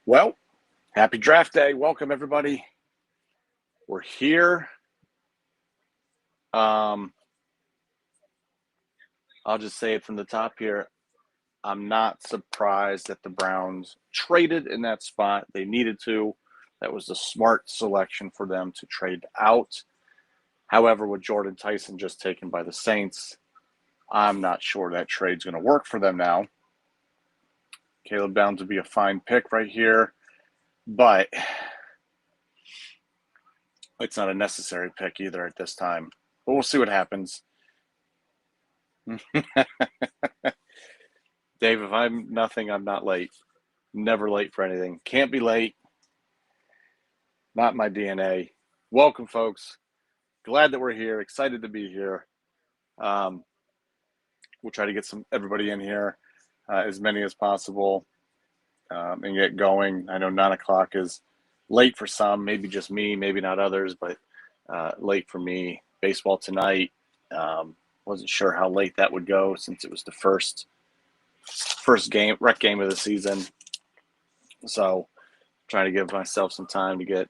Well, happy draft day. Welcome, everybody. We're here. I'll just say it from the top here. I'm not surprised that the Browns traded in that spot. They needed to. That was a smart selection for them to trade out. However, with Jordan Tyson just taken by the Saints, I'm not sure that trade's going to work for them now. Caleb Downs would be a fine pick right here, but it's not a necessary pick either at this time. But we'll see what happens. Dave, if I'm nothing, I'm not late. Never late for anything. Can't be late. Not my DNA. Welcome, folks. Glad that we're here. Excited to be here. We'll try to get everybody in here, as many as possible, and get going. I know 9 o'clock is late for some, maybe just me, maybe not others, but late for me. Baseball tonight. Wasn't sure how late that would go since it was the first rec game of the season. So trying to give myself some time to get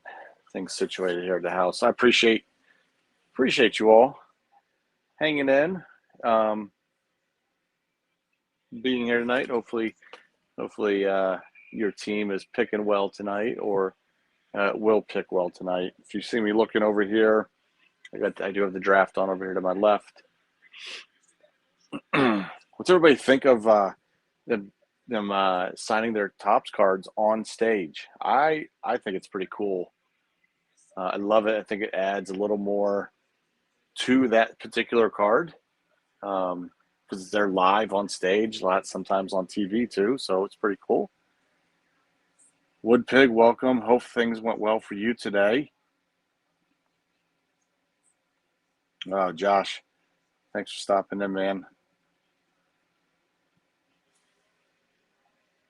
things situated here at the house. I appreciate you all hanging in, being here tonight. Hopefully your team is picking well tonight, or will pick well tonight. If you see me looking over here, I do have the draft on over here to my left. What's everybody think of them signing their Topps cards on stage? I think it's pretty cool. I love it. I think it adds a little more to that particular card, because they're live on stage, sometimes on TV too, so it's pretty cool. Woodpig, welcome. Hope things went well for you today. Josh, thanks for stopping in, man.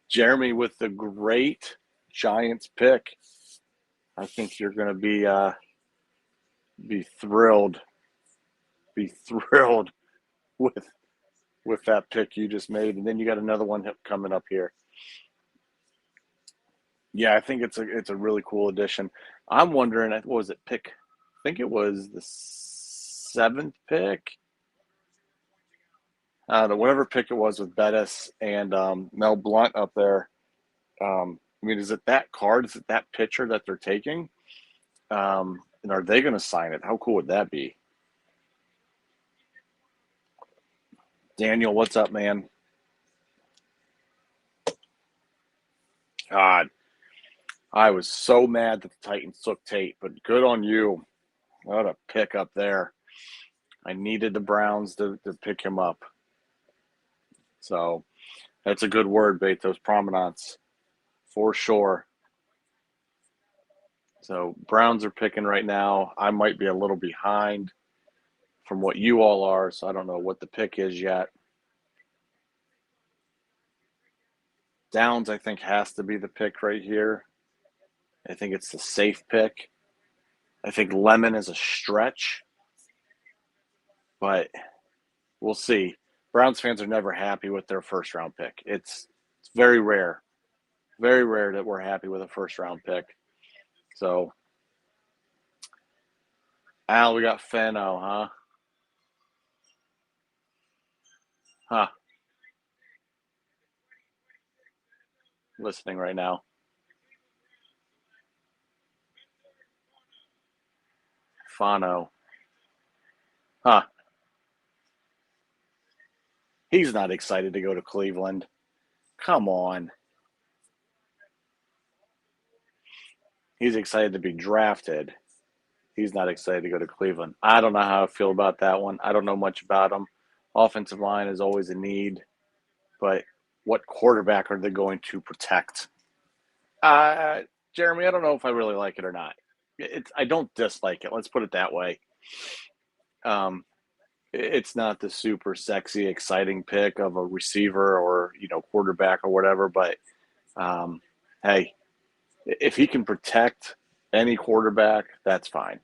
Jeremy with the great Giants pick. I think you're going to be thrilled. Be thrilled with that pick you just made, and then you got another one coming up here. Yeah, I think it's a really cool addition. I'm wondering, what was it, pick? I think it was the 7th pick. Whatever pick it was with Bettis and Mel Blount up there. Is it that card? Is it that pitcher that they're taking? And are they going to sign it? How cool would that be? Daniel, what's up, man? God, I was so mad that the Titans took Tate, but good on you. What a pick up there. I needed the Browns to pick him up. So that's a good word, Betos Promenades, for sure. So Browns are picking right now. I might be a little behind from what you all are, so I don't know what the pick is yet. Downs, I think, has to be the pick right here. I think it's the safe pick. I think Lemon is a stretch, but we'll see. Browns fans are never happy with their first-round pick. It's very rare that we're happy with a first-round pick. So, Al, we got Fano, huh? Huh. Listening right now. Fano. Huh. He's not excited to go to Cleveland. Come on. He's excited to be drafted. He's not excited to go to Cleveland. I don't know how I feel about that one. I don't know much about him. Offensive line is always a need, but what quarterback are they going to protect? Jeremy, I don't know if I really like it or not. I don't dislike it. Let's put it that way. It's not the super sexy, exciting pick of a receiver or quarterback or whatever. But hey, if he can protect any quarterback, that's fine.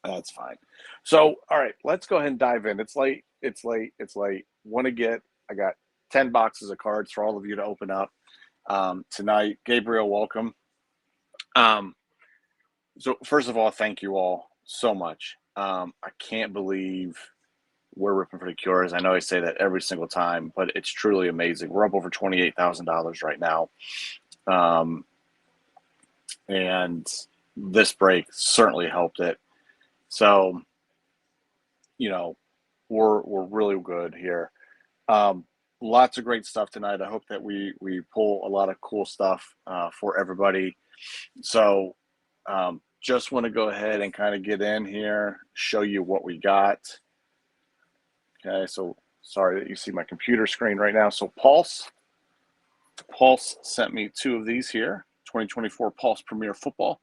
That's fine. So, all right, let's go ahead and dive in. It's late. I got 10 boxes of cards for all of you to open up. tonight. Gabriel, welcome. So first of all, thank you all so much. I can't believe we're ripping for the cures. I know I say that every single time, but it's truly amazing. We're up over $28,000 right now. And this break certainly helped it. So, we're really good here. Lots of great stuff tonight. I hope that we pull a lot of cool stuff for everybody. So, just want to go ahead and kind of get in here, show you what we got. Okay, so sorry that you see my computer screen right now. So Pulse sent me 2 of these here, 2024 Pulse Premier Football.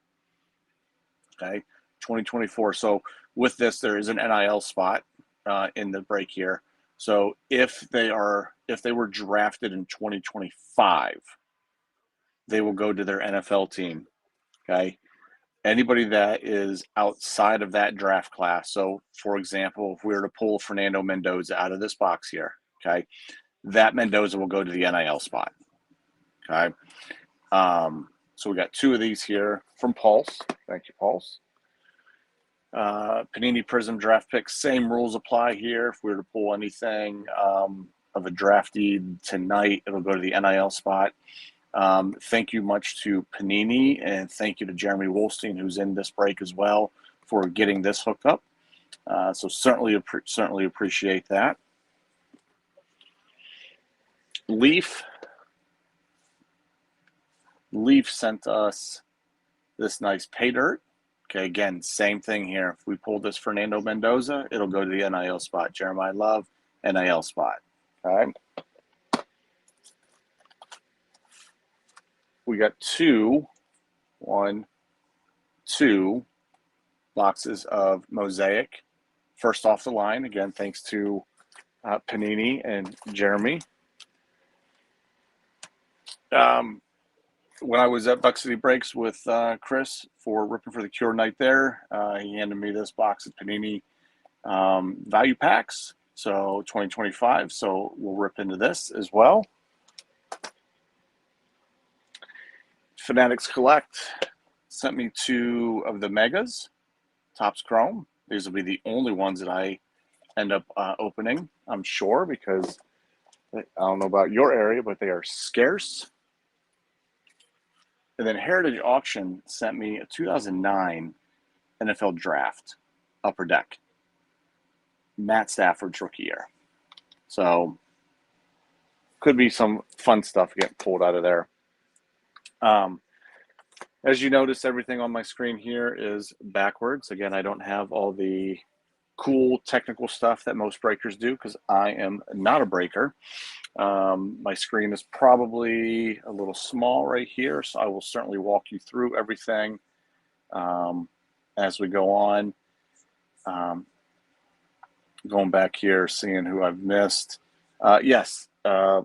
Okay, 2024. So with this, there is an NIL spot in the break here. So if they were drafted in 2025, they will go to their NFL team. Okay. Anybody that is outside of that draft class. So for example, if we were to pull Fernando Mendoza out of this box here, okay, that Mendoza will go to the NIL spot. Okay. So we got 2 of these here from Pulse. Thank you, Pulse. Panini Prism draft picks, same rules apply here. If we were to pull anything of a draftee tonight, it'll go to the NIL spot. Thank you much to Panini, and thank you to Jeremy Wolstein, who's in this break as well, for getting this hooked up. So certainly appreciate that. Leaf sent us this nice pay dirt. Okay, again, same thing here. If we pull this Fernando Mendoza, it'll go to the NIL spot. Jeremiah Love, NIL spot. Okay. We got 2 boxes of Mosaic. First off the line, again, thanks to Panini and Jeremy. When I was at Buck City Breaks with Chris for Ripping for the Cure night there, he handed me this box of Panini value packs. So 2025. So we'll rip into this as well. Fanatics Collect sent me 2 of the Megas, Topps Chrome. These will be the only ones that I end up opening, I'm sure, because I don't know about your area, but they are scarce. And then Heritage Auction sent me a 2009 NFL Draft Upper Deck, Matt Stafford's rookie year. So could be some fun stuff getting pulled out of there. As you notice, everything on my screen here is backwards. Again, I don't have all the cool technical stuff that most breakers do because I am not a breaker. My screen is probably a little small right here, so I will certainly walk you through everything as we go on. Going back here, seeing who I've missed. Yes,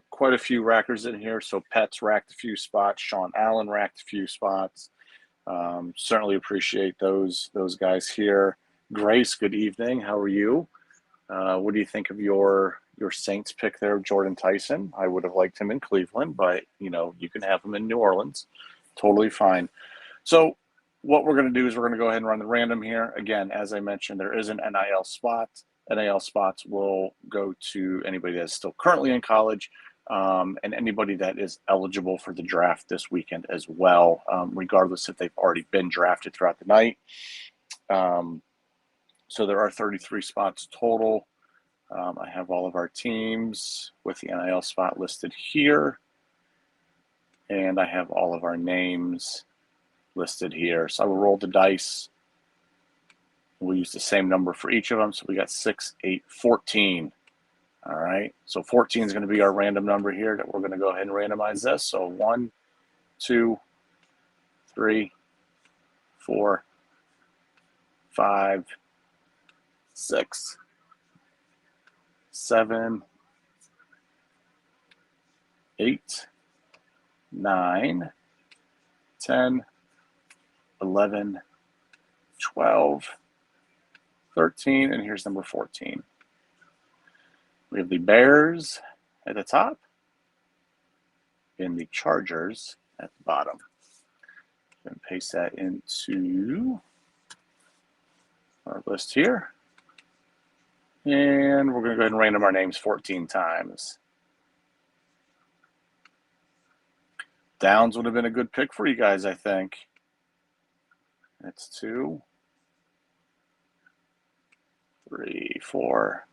quite a few rackers in here. So Pets racked a few spots. Sean Allen racked a few spots. Certainly appreciate those guys here. Grace, good evening. How are you? What do you think of your Saints pick there, Jordan Tyson? I would have liked him in Cleveland, but you can have him in New Orleans. Totally fine. So what we're going to do is we're going to go ahead and run the random here. Again, as I mentioned, there is an NIL spot. NIL spots will go to anybody that's still currently in college and anybody that is eligible for the draft this weekend as well, regardless if they've already been drafted throughout the night. So there are 33 spots total. I have all of our teams with the NIL spot listed here. And I have all of our names listed here. So I will roll the dice. We'll use the same number for each of them. So we got 6, 8, 14. All right. So 14 is going to be our random number here that we're going to go ahead and randomize this. So 1, 2, 3, 4, 5, 6, 7, 8, 9, 10, 11, 12, 13, and here's number 14. We have the Bears at the top. in the Chargers at the bottom. And paste that into our list here. And we're going to go ahead and random our names 14 times. Downs would have been a good pick for you guys, I think. That's 2, 3, 4.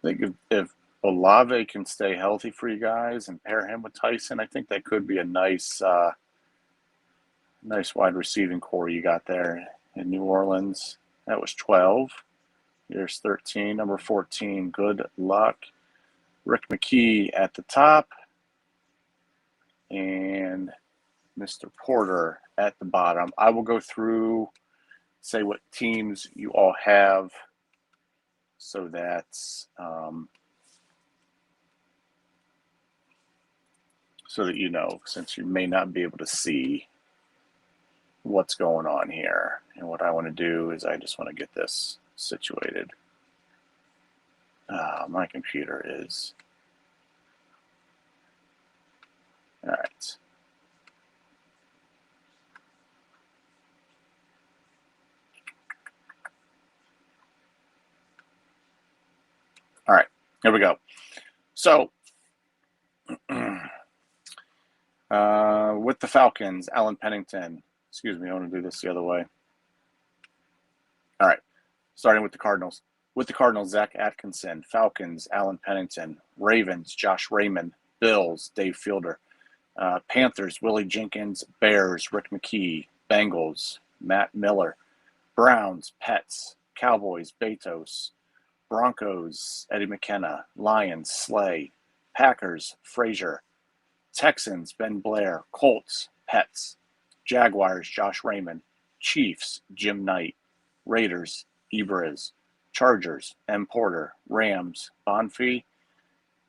I think if Olave can stay healthy for you guys and pair him with Tyson, I think that could be a nice wide receiving core you got there in New Orleans. That was 12. Here's 13. Number 14, good luck. Rick McKee at the top. And Mr. Porter at the bottom. I will go through, say what teams you all have, so that's so that you know, since you may not be able to see what's going on here. And what I want to do is I just want to get this situated. My computer is all right. All right, here we go. So with the Falcons, Alan Pennington. Excuse me, I want to do this the other way. All right, starting with the Cardinals. With the Cardinals, Zach Atkinson. Falcons, Alan Pennington. Ravens, Josh Raymond. Bills, Dave Fielder. Panthers, Willie Jenkins. Bears, Rick McKee. Bengals, Matt Miller. Browns, Pets. Cowboys, Betos. Broncos, Eddie McKenna. Lions, Slay. Packers, Frazier. Texans, Ben Blair. Colts, Pets. Jaguars, Josh Raymond. Chiefs, Jim Knight. Raiders, Ibriz. Chargers, M. Porter. Rams, Bonfie.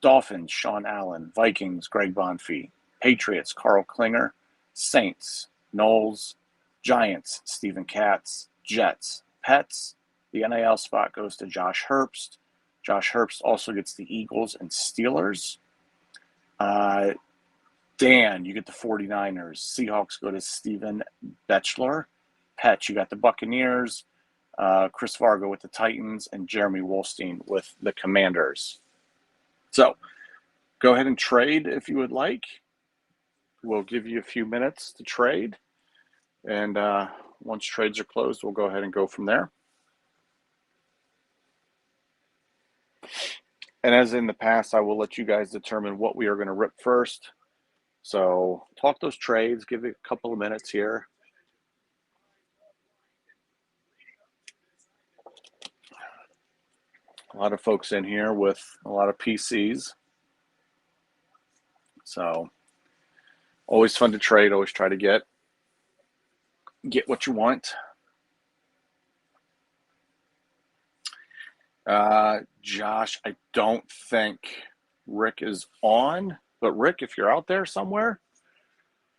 Dolphins, Sean Allen. Vikings, Greg Bonfie. Patriots, Carl Klinger. Saints, Knowles. Giants, Stephen Katz. Jets, Pets. The NIL spot goes to Josh Herbst. Josh Herbst also gets the Eagles and Steelers. Dan, you get the 49ers. Seahawks go to Steven Betchler. Pets, you got the Buccaneers. Chris Vargo with the Titans, and Jeremy Wolstein with the Commanders. So go ahead and trade if you would like. We'll give you a few minutes to trade. And once trades are closed, we'll go ahead and go from there. And as in the past, I will let you guys determine what we are going to rip first. So talk those trades, give it a couple of minutes here. A lot of folks in here with a lot of PCs. So always fun to trade, always try to get what you want. Josh, I don't think Rick is on, but Rick, if you're out there somewhere,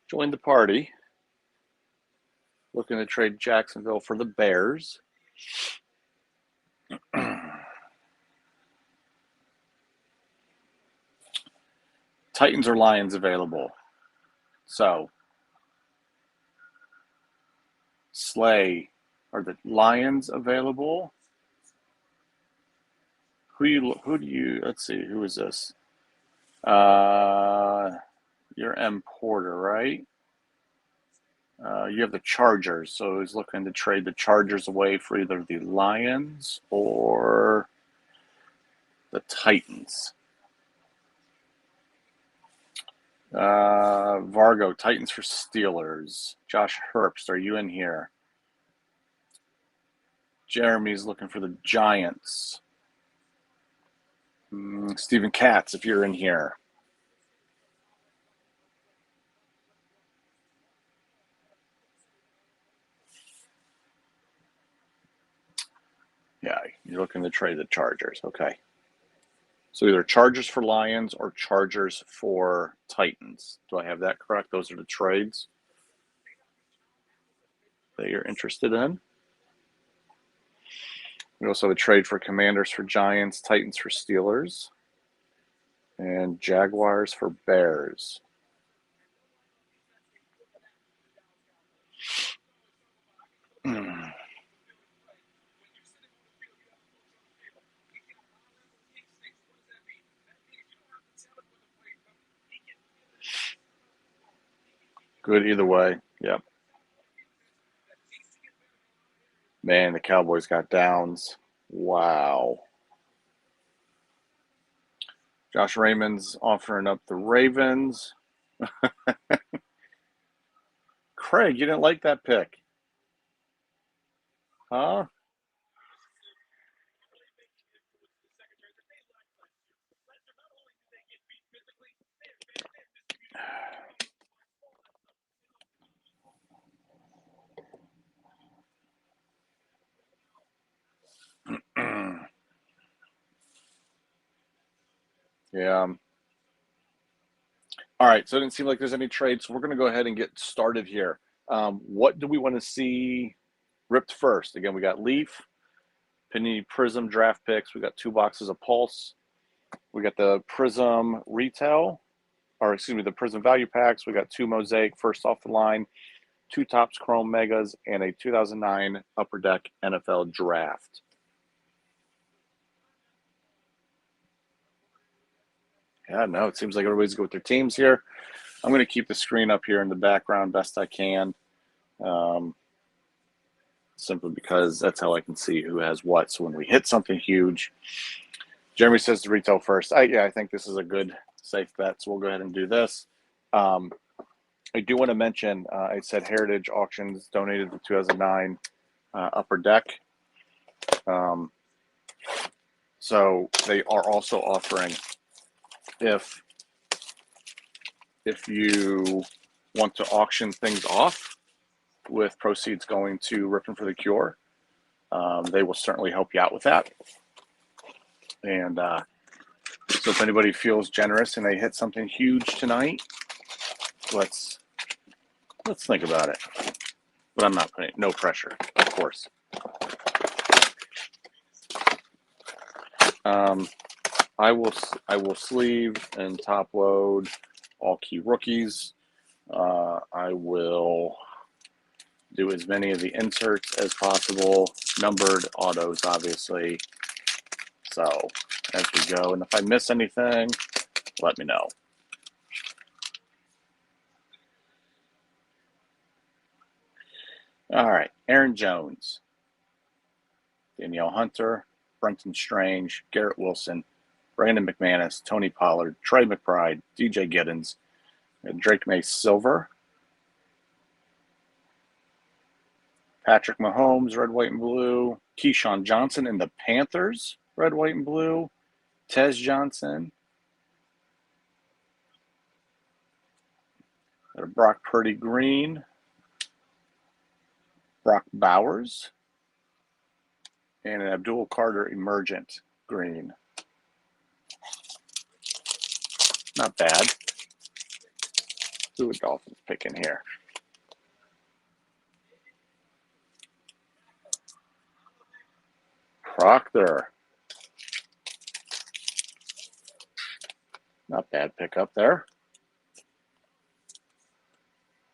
join the party. Looking to trade Jacksonville for the Bears. Titans or Lions available. So, Slay, are the Lions available? Who do you, let's see, who is this? You're M. Porter, right? You have the Chargers, so he's looking to trade the Chargers away for either the Lions or the Titans. Vargo, Titans for Steelers. Josh Herbst, are you in here? Jeremy's looking for the Giants. Stephen Katz, if you're in here. Yeah, you're looking to trade the Chargers. Okay. So either Chargers for Lions or Chargers for Titans. Do I have that correct? Those are the trades that you're interested in. We also have a trade for Commanders for Giants, Titans for Steelers, and Jaguars for Bears. Good either way. Yep. Man, the Cowboys got downs. Wow. Josh Raymond's offering up the Ravens. Craig, you didn't like that pick, huh? Yeah. All right. So it didn't seem like there's any trades. So we're going to go ahead and get started here. What do we want to see ripped first? Again, we got Leaf, Panini Prism draft picks. We got 2 boxes of Pulse. We got the Prism retail, or excuse me, the Prism value packs. We got 2 Mosaic first off the line, 2 Topps Chrome Megas, and a 2009 Upper Deck NFL Draft. Yeah, no, it seems like everybody's good with their teams here. I'm going to keep the screen up here in the background best I can, simply because that's how I can see who has what. So when we hit something huge, Jeremy says to retail first. I think this is a good, safe bet. So we'll go ahead and do this. I do want to mention, I said Heritage Auctions donated the 2009 Upper Deck. So they are also offering, if you want to auction things off with proceeds going to Rippin for the Cure, they will certainly help you out with that. And so if anybody feels generous and they hit something huge tonight, let's think about it. But I'm not putting no pressure, of course. I will sleeve and top load all key rookies. I will do as many of the inserts as possible, numbered autos, obviously. So as we go, and if I miss anything, let me know. All right, Aaron Jones, Danielle Hunter, Brenton Strange, Garrett Wilson, Brandon McManus, Tony Pollard, Trey McBride, DJ Giddens, Drake May Silver, Patrick Mahomes, red, white, and blue, Keyshawn Johnson and the Panthers, red, white, and blue, Tez Johnson, Brock Purdy green, Brock Bowers, and an Abdul Carter emergent green. Not bad. Who would Dolphins pick in here? Proctor. Not bad pickup there.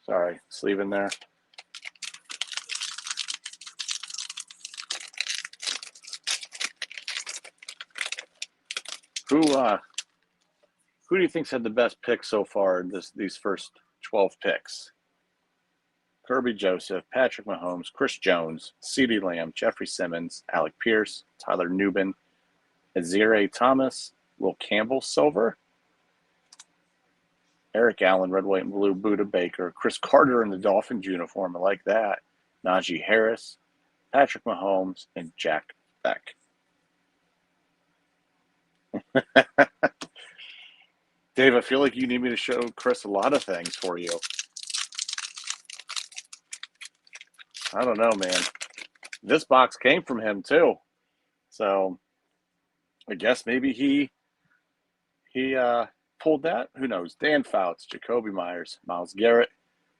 Sorry, sleeve in there. Who do you think's had the best pick so far in these first 12 picks? Kirby Joseph, Patrick Mahomes, Chris Jones, CeeDee Lamb, Jeffrey Simmons, Alec Pierce, Tyler Nubin, Azire Thomas, Will Campbell silver, Eric Allen, red, white, and blue, Buda Baker, Chris Carter in the Dolphins uniform, I like that, Najee Harris, Patrick Mahomes, and Jack Beck. Dave, I feel like you need me to show Chris a lot of things for you. I don't know, man. This box came from him too. So I guess maybe he pulled that. Who knows? Dan Fouts, Jacoby Myers, Myles Garrett,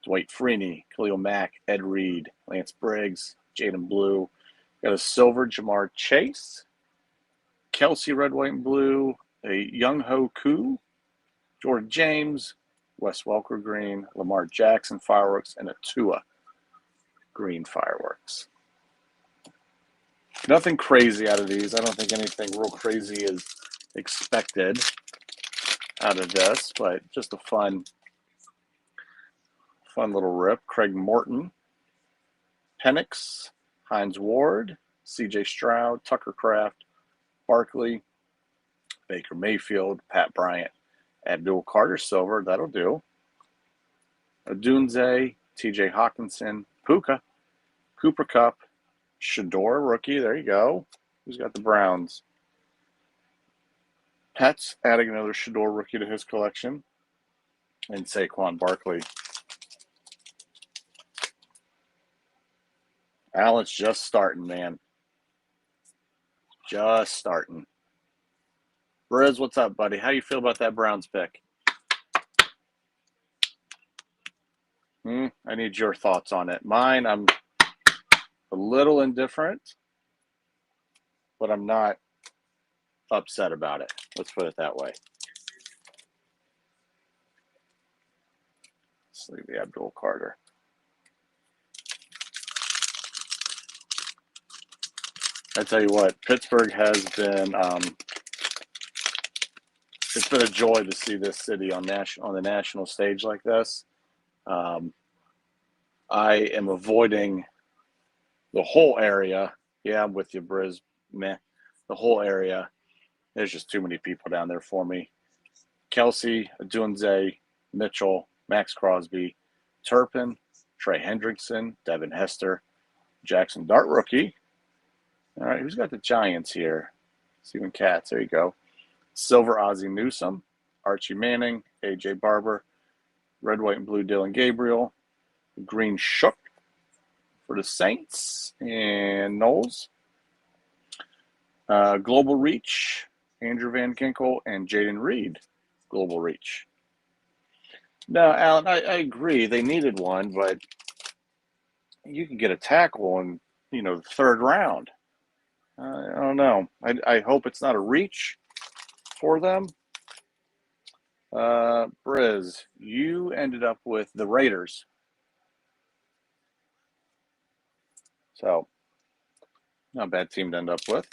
Dwight Freeney, Khalil Mack, Ed Reed, Lance Briggs, Jaden Blue, Got a silver Jamar Chase, Kelsey red, white, and blue, a Young Ho Koo, Jordan James, Wes Welker green, Lamar Jackson fireworks, and a Tua green fireworks. Nothing crazy out of these. I don't think anything real crazy is expected out of this, but just a fun little rip. Craig Morton, Penix, Hines Ward, CJ Stroud, Tucker Kraft, Barkley, Baker Mayfield, Pat Bryant, Abdul Carter silver, that'll do. Adunze, TJ Hawkinson, Puka, Cooper Kupp, Shador rookie, there you go. Who's got the Browns? Pets adding another Shador rookie to his collection. And Saquon Barkley. Allen's just starting, man. Just starting. Briz, what's up, buddy? How you feel about that Browns pick? I need your thoughts on it. Mine, I'm a little indifferent, but I'm not upset about it. Let's put it that way. Let's leave the Abdul Carter. I tell you what, Pittsburgh has been it's been a joy to see this city on the national stage like this. I am avoiding the whole area. Yeah, I'm with you, Briz. Meh. The whole area. There's just too many people down there for me. Kelsey, Adunze, Mitchell, Max Crosby, Turpin, Trey Hendrickson, Devin Hester, Jackson Dart rookie. All right, who's got the Giants here? Steven Katz, there you go. Silver Ozzie Newsome, Archie Manning, AJ Barber, red, white, and blue Dylan Gabriel, green Shook for the Saints and Knowles. Global Reach, Andrew Van Ginkel, and Jaden Reed, Global Reach. Now, Alan, I agree. They needed one, but you can get a tackle in, the third round. I don't know. I hope it's not a reach for them. Briz, you ended up with the Raiders. So, not a bad team to end up with.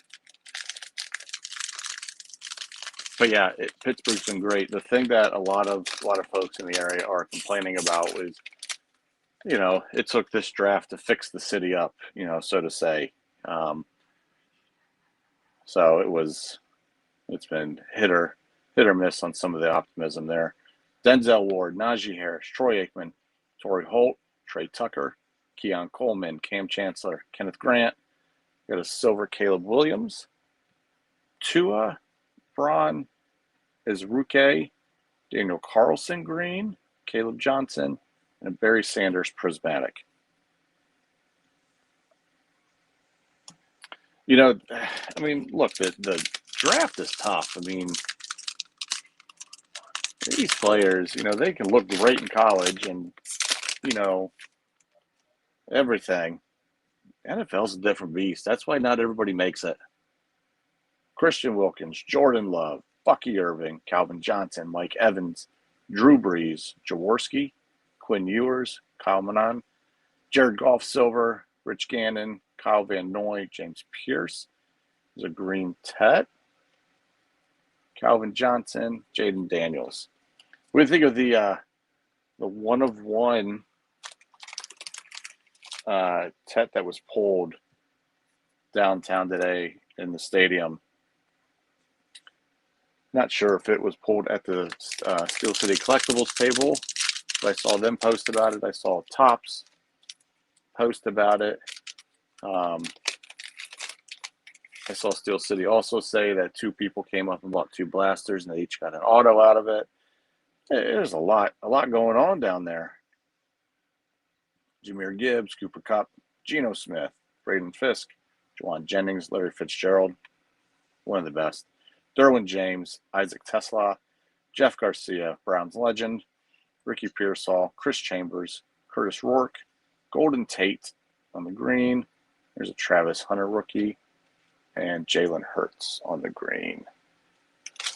But yeah, Pittsburgh's been great. The thing that a lot of folks in the area are complaining about is, it took this draft to fix the city up, so to say. So it's been hit or miss on some of the optimism there. Denzel Ward, Najee Harris, Troy Aikman, Torrey Holt, Trey Tucker, Keon Coleman, Cam Chancellor, Kenneth Grant. Got a silver Caleb Williams, Tua, Braun, Izruke, Daniel Carlson green, Caleb Johnson, and a Barry Sanders prismatic. Look, the draft is tough. These players, they can look great in college and, everything. NFL's a different beast. That's why not everybody makes it. Christian Wilkins, Jordan Love, Bucky Irving, Calvin Johnson, Mike Evans, Drew Brees, Jaworski, Quinn Ewers, Kyle Manon, Jared Goff Silver, Rich Gannon, Kyle Van Noy, James Pierce. There's a green Tet. Calvin Johnson, Jaden Daniels. What do you think of the 1-of-1 Tet that was pulled downtown today in the stadium? Not sure if it was pulled at the Steel City Collectibles table, but I saw them post about it. I saw Topps post about it. I saw Steel City also say that 2 people came up and bought 2 blasters, and they each got an auto out of it. There's a lot going on down there. Jahmyr Gibbs, Cooper Kupp, Geno Smith, Braden Fisk, Juwan Jennings, Larry Fitzgerald, one of the best. Derwin James, Isaac Tesla, Jeff Garcia, Browns legend, Ricky Pearsall, Chris Chambers, Curtis Rourke, Golden Tate on the green, There's a Travis Hunter rookie and Jalen Hurts on the green.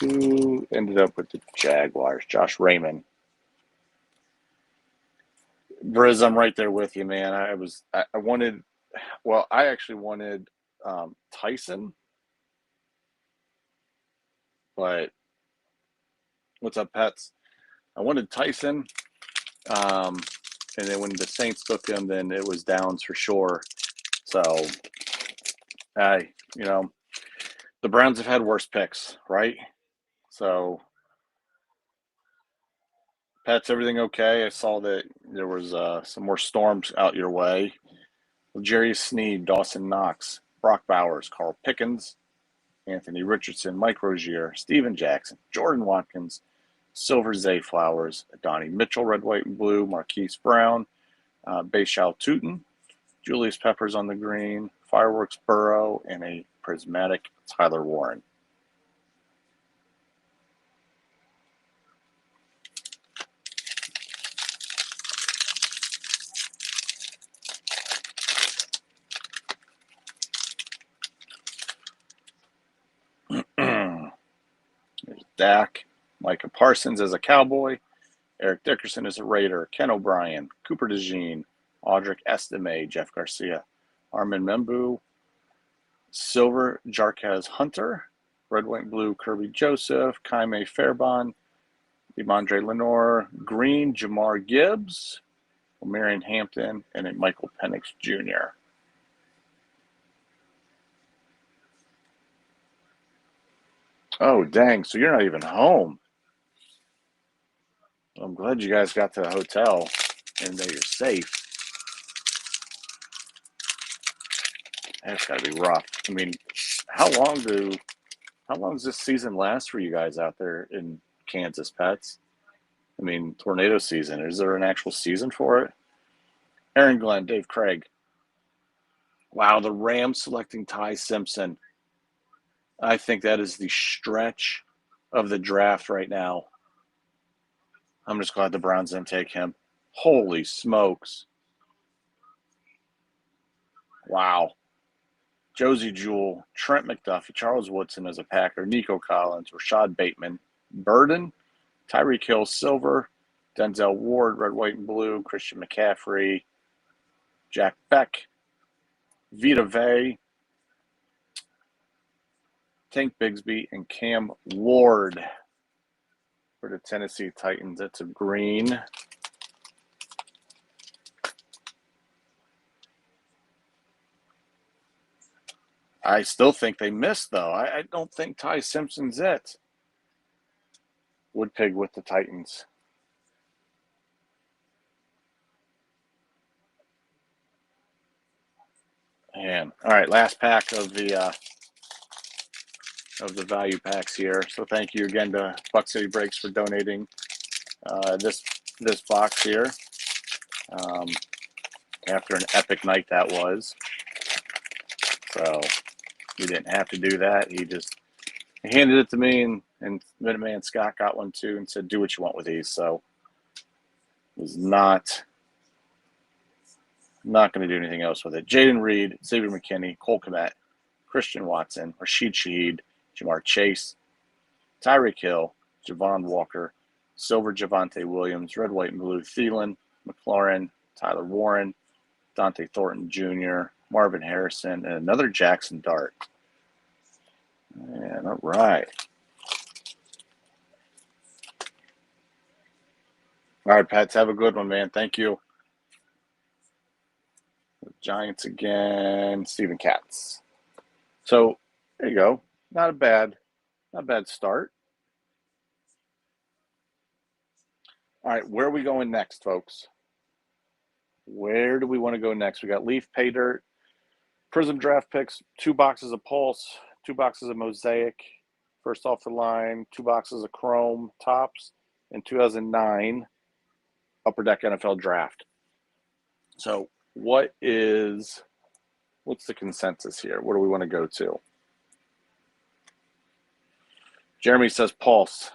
Who ended up with the Jaguars? Josh Raymond. Briz, I'm right there with you, man. I wanted, well, I actually wanted Tyson, but what's up, Pets? I wanted Tyson, and then when the Saints took him, then it was Downs for sure. So, you know, the Browns have had worse picks, right? So, Pets, everything okay? I saw that there was some more storms out your way. Jerry Sneed, Dawson Knox, Brock Bowers, Carl Pickens, Anthony Richardson, Mike Rozier, Steven Jackson, Jordan Watkins, Silver Zay Flowers, Donnie Mitchell, red, white, and blue, Marquise Brown, Bayshal Tootin, Julius Peppers on the green, Fireworks Burrow, and a prismatic Tyler Warren. There's Dak, Micah Parsons as a Cowboy, Eric Dickerson as a Raider, Ken O'Brien, Cooper DeJean, Audric Estime, Jeff Garcia, Armin Membu, Silver Jarquez Hunter, red, white, and blue, Kirby Joseph, Kaime Fairbon, Demondre Lenore, green, Jamar Gibbs, Marion Hampton, and a Michael Penix Jr. Oh, dang. So you're not even home. I'm glad you guys got to the hotel and that you're safe. That's got to be rough. I mean, how long does this season last for you guys out there in Kansas, Pets? I mean, tornado season. Is there an actual season for it? Aaron Glenn, Dave Craig. Wow, the Rams selecting Ty Simpson. I think that is the stretch of the draft right now. I'm just glad the Browns didn't take him. Holy smokes. Wow. Josie Jewell, Trent McDuffie, Charles Woodson as a Packer, Nico Collins, Rashad Bateman, Burden, Tyreek Hill, Silver, Denzel Ward, red, white, and blue, Christian McCaffrey, Jack Beck, Vita Vey, Tank Bigsby, and Cam Ward for the Tennessee Titans. That's a green. I still think they missed, though. I don't think Ty Simpson's it. Woodpig with the Titans. Man, all right, last pack of the value packs here. So thank you again to Buck City Breaks for donating this box here. After an epic night that was, so he didn't have to do that. He just handed it to me, and Minuteman Scott got one too, and said, "Do what you want with these." So it was not going to do anything else with it. Jaden Reed, Xavier McKinney, Cole Kmet, Christian Watson, Rashid Shaheed, Jamar Chase, Tyreek Hill, Javon Walker, Silver Javonte Williams, red, white, and blue Thielen, McLaurin, Tyler Warren, Dante Thornton Jr., Marvin Harrison, and another Jackson Dart. And all right. All right, Pats, have a good one, man. Thank you. The Giants again, Steven Katz. So there you go. Not a bad start. All right, where are we going next, folks? Where do we want to go next? We got Leaf, Pay Dirt, Prism Draft Picks, 2 boxes of Pulse, 2 boxes of Mosaic, first off the line, 2 boxes of Chrome Tops, and 2009 Upper Deck NFL Draft. So what's the consensus here? What do we want to go to? Jeremy says Pulse.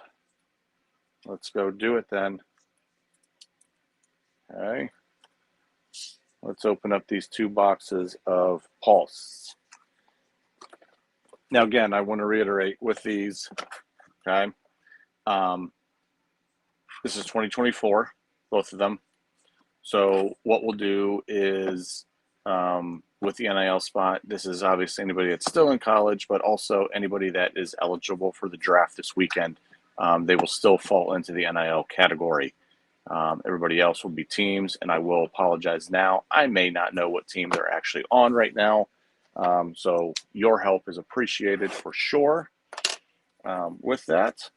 Let's go do it then. Okay. let's open up these 2 boxes of Pulse. Now, again, I want to reiterate with these, okay, this is 2024, both of them. So what we'll do is with the NIL spot, this is obviously anybody that's still in college, but also anybody that is eligible for the draft this weekend. They will still fall into the NIL category. Everybody else will be teams, and I will apologize now. I may not know what team they're actually on right now. So your help is appreciated for sure with that.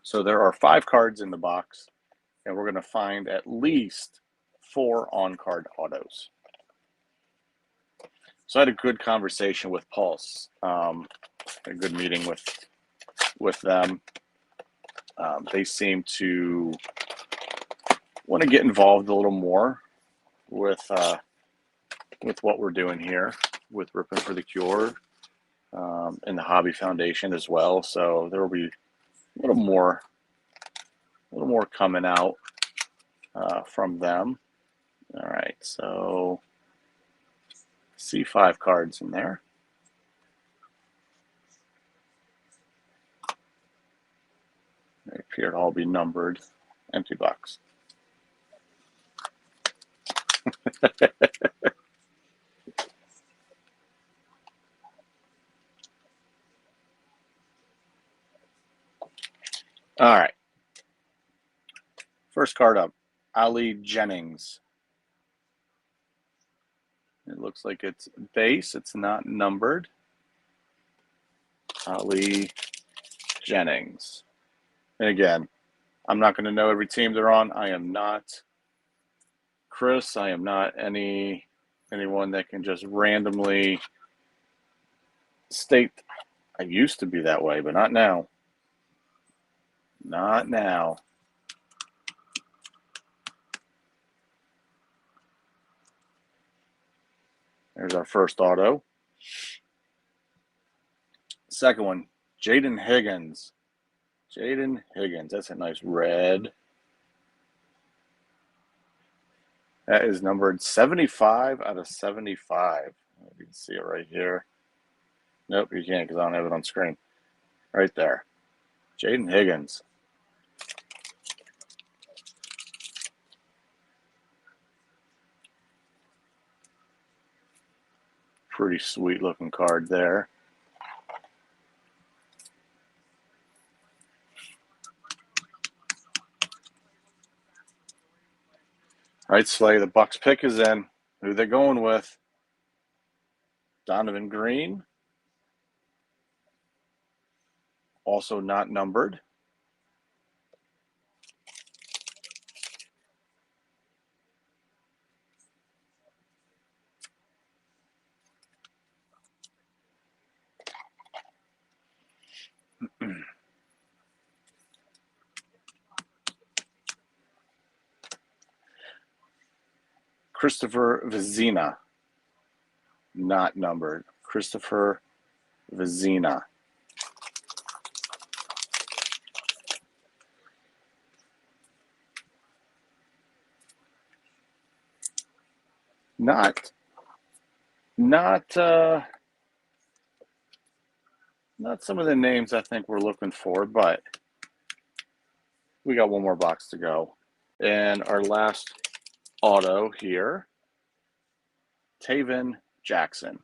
So there are 5 cards in the box, and we're going to find at least 4 on-card autos. So I had a good conversation with Pulse, a good meeting with them. They seem to want to get involved a little more with what we're doing here with Rippin for the Cure and the Hobby Foundation as well. So there will be a little more coming out from them. All right, so see 5 cards in there. They appear to all be numbered. Empty box. All right. First card up, Ali Jennings. It looks like it's base. It's not numbered. Ali Jennings. And again, I'm not going to know every team they're on. I am not Chris. I am not anyone that can just randomly state. I used to be that way, but not now. Not now. There's our first auto. Second one, Jaden Higgins. Jaden Higgins. That's a nice red. That is numbered 75 out of 75. You can see it right here. Nope, you can't because I don't have it on screen. Right there. Jaden Higgins. Pretty sweet looking card there. All right, Slay, the Bucks pick is in. Who they going with? Donovan Green. Also not numbered. Christopher Vezina. Not numbered. Christopher Vezina. Not some of the names I think we're looking for, but we got one more box to go. And our last auto here, Taven Jackson.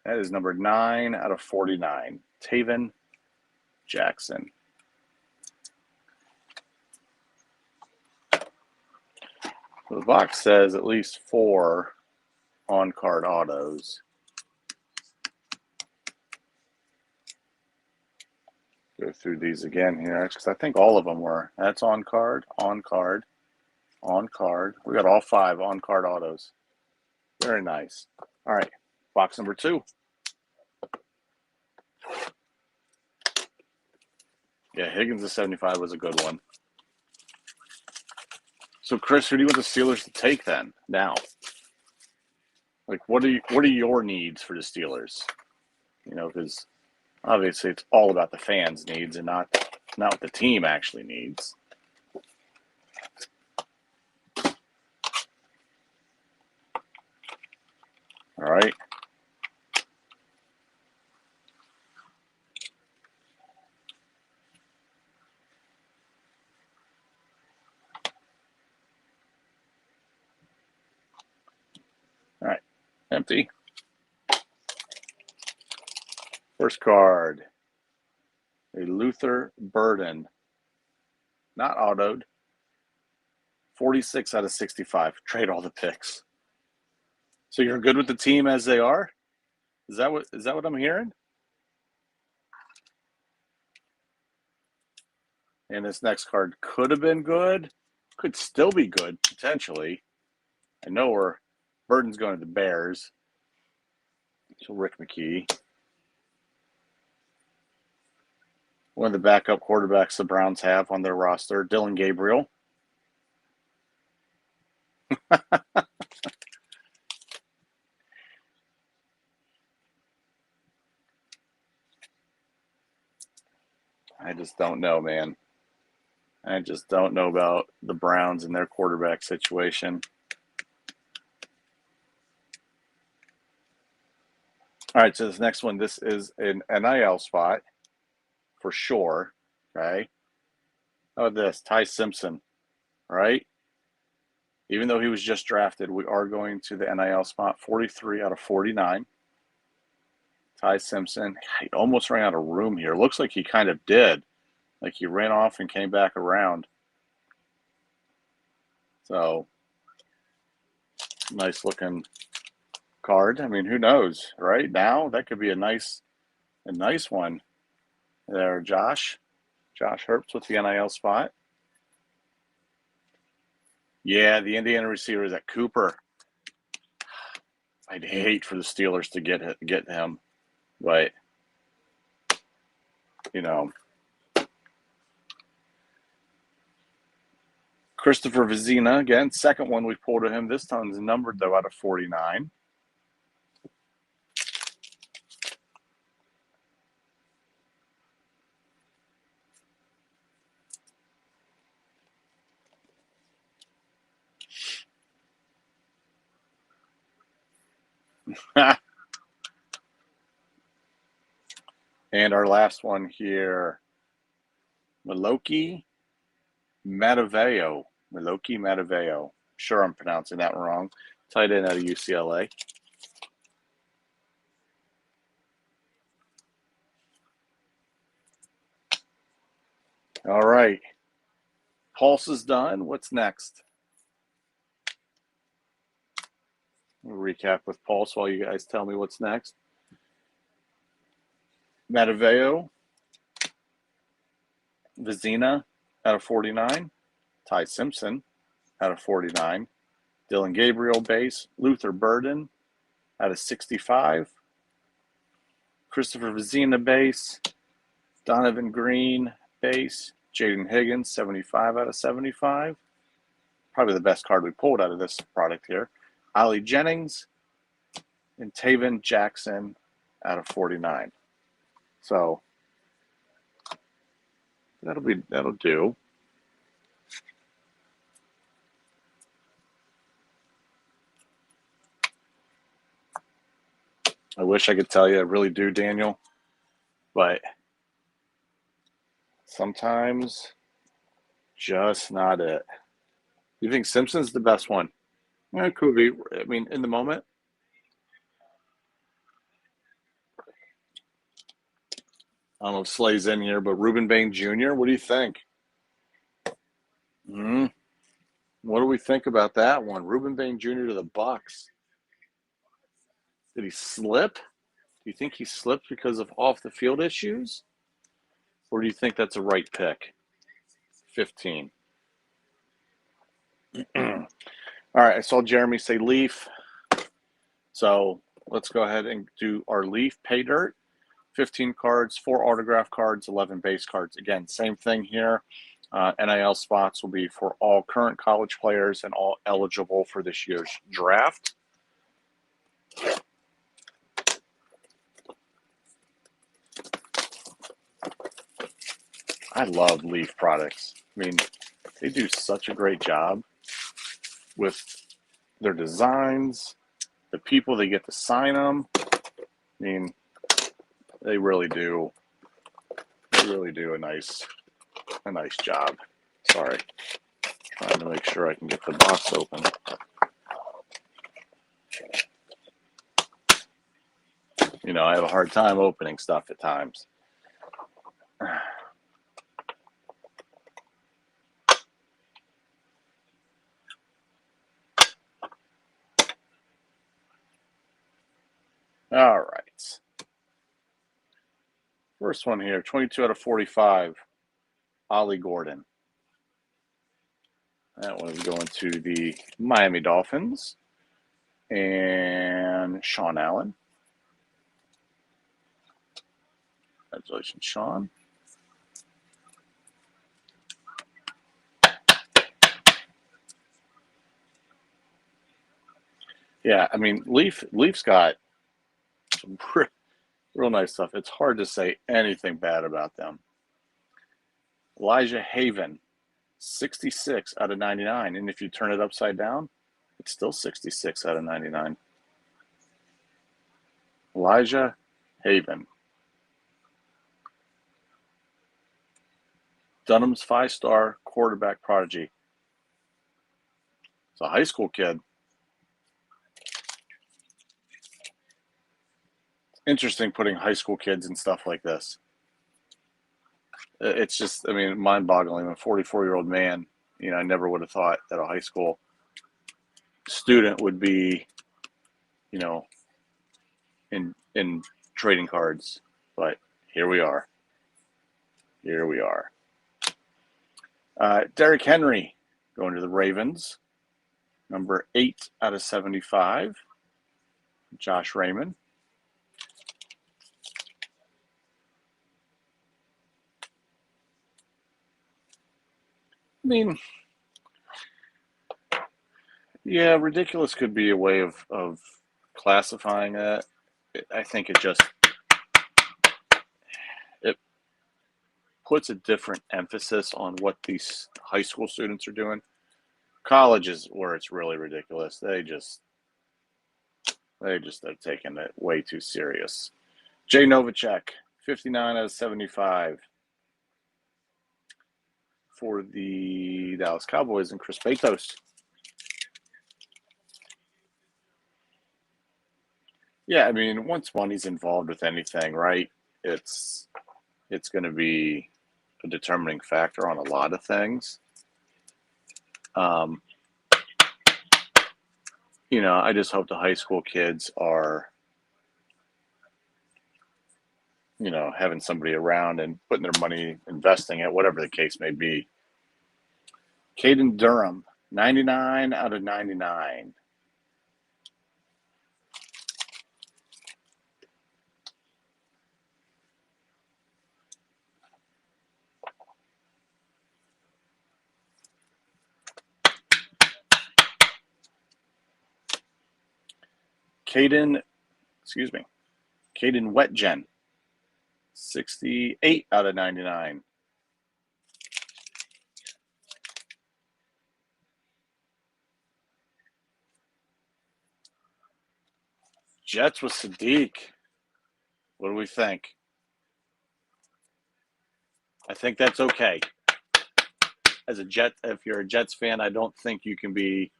That is number 9 out of 49. Taven Jackson. So the box says at least 4 on-card autos. Go through these again here because I think all of them were. That's on-card, on-card, on-card. We got all 5 on-card autos. Very nice. All right, box number 2. Yeah, Higgins of 75 was a good one. So, Chris, who do you want the Steelers to take then? Now, like, what are your needs for the Steelers? You know, because obviously it's all about the fans' needs and not not what the team actually needs. All right. All right. Empty. First card. A Luther Burden. Not autoed. 46 out of 65. Trade all the picks. So you're good with the team as they are? Is that what I'm hearing? And this next card could have been good, could still be good, potentially. I know Burden's going to the Bears. So Rick McKee. One of the backup quarterbacks the Browns have on their roster, Dylan Gabriel. I just don't know, man. I just don't know about the Browns and their quarterback situation. All right, so this next one, this is an NIL spot for sure, okay? How about this? Ty Simpson, right? Even though he was just drafted, we are going to the NIL spot, 43 out of 49. Ty Simpson, he almost ran out of room here. Looks like he kind of did. Like he ran off and came back around. So, nice looking card. I mean, who knows, right? Now, that could be a nice one there, Josh. Josh Herbst with the NIL spot. Yeah, the Indiana receiver is at Cooper. I'd hate for the Steelers to get him, but you know, Christopher Vizina again, second one we pulled to him. This time's numbered though out of 49. And our last one here, Maloki Mataveo. Sure, I'm pronouncing that wrong. Tight end out of UCLA. All right. Pulse is done. What's next? We'll recap with Pulse while you guys tell me what's next. Mataveo, Vizina out of 49. Ty Simpson out of 49. Dylan Gabriel base. Luther Burden out of 65. Christopher Vizina base. Donovan Green base. Jaden Higgins, 75 out of 75. Probably the best card we pulled out of this product here. Ollie Jennings and Taven Jackson out of 49. So that'll do. I wish I could tell you, I really do, Daniel, but sometimes just not it. You think Simpson's the best one? It could be. I mean, in the moment. I don't know if Slay's in here, but Reuben Bain Jr., what do you think? What do we think about that one? Reuben Bain Jr. to the Bucks. Did he slip? Do you think he slipped because of off-the-field issues? Or do you think that's a right pick? 15. All right, I saw Jeremy say Leaf. So let's go ahead and do our Leaf pay dirt. 15 cards, 4 autograph cards, 11 base cards. Again, same thing here. NIL spots will be for all current college players and all eligible for this year's draft. I love Leaf products. I mean, they do such a great job with their designs, the people they get to sign them. I mean, they really do. They really do a nice job. Sorry, trying to make sure I can get the box open. You know, I have a hard time opening stuff at times. All right. First one here, 22 out of 45, Ollie Gordon. That one is going to the Miami Dolphins and Sean Allen. Congratulations, Sean. Yeah, I mean, Leaf's got some real nice stuff. It's hard to say anything bad about them. Elijah Haven, 66 out of 99. And if you turn it upside down, it's still 66 out of 99. Elijah Haven. Dunham's 5-star quarterback prodigy. It's a high school kid. Interesting putting high school kids in stuff like this. It's just, I mean, mind-boggling. I'm a 44-year-old man. You know, I never would have thought that a high school student would be, you know, in trading cards. But here we are. Here we are. Derrick Henry going to the Ravens. Number 8 out of 75. Josh Raymond. I mean, yeah, ridiculous could be a way of classifying that. I think it puts a different emphasis on what these high school students are doing. College is where it's really ridiculous. They just are taking it way too serious. Jay Novacek, 59 out of 75 for the Dallas Cowboys, and Chris Betos. Yeah, I mean, once money's involved with anything, right? It's going to be a determining factor on a lot of things. You know, I just hope the high school kids are, you know, having somebody around and putting their money, investing it, whatever the case may be. Caden Durham, 99 out of 99. Caden Wetgen, 68 out of 99. Jets with Sadiq. What do we think? I think that's okay. As a Jet, if you're a Jets fan, I don't think you can be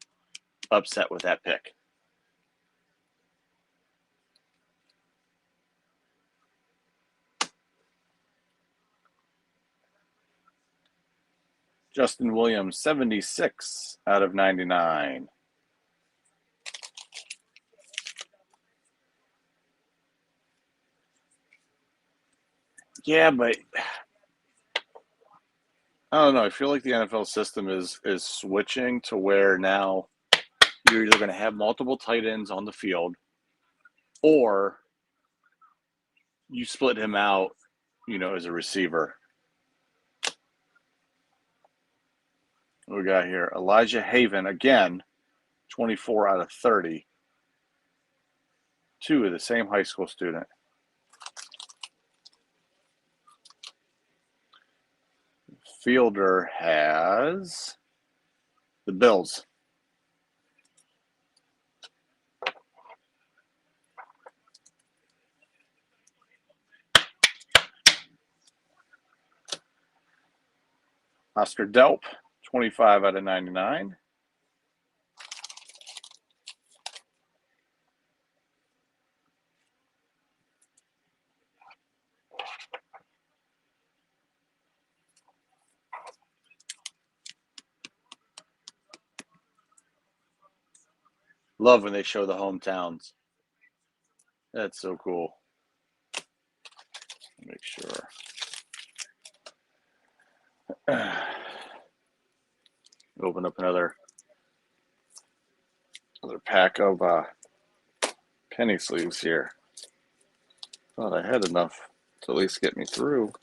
upset with that pick. Justin Williams, 76 out of 99. Yeah, but I don't know. I feel like the NFL system is switching to where now you're either going to have multiple tight ends on the field, or you split him out, you know, as a receiver. What we got here? Elijah Haven, again, 24 out of 30. 2 of the same high school student. fielder has the Bills. Oscar Delp, 25 out of 99. Love when they show the hometowns. That's so cool. Make sure. Open up another pack of penny sleeves here. Thought I had enough to at least get me through.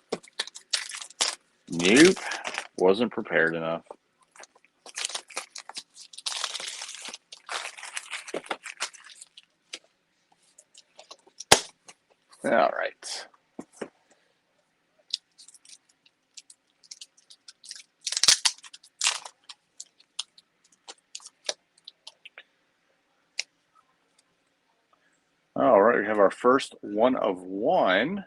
Nope, wasn't prepared enough. All right. All right, we have our first 1 of 1.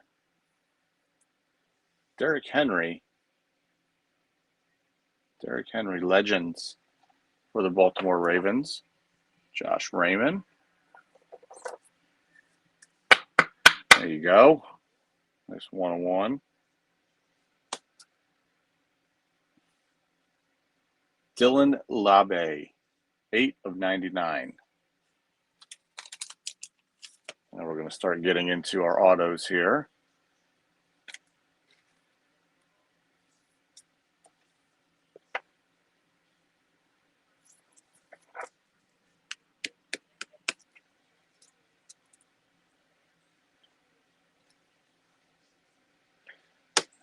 Derrick Henry, Legends for the Baltimore Ravens. Josh Raymond. There you go. Nice 1 of 1. Dylan Labe, 8 of 99. Now we're going to start getting into our autos here.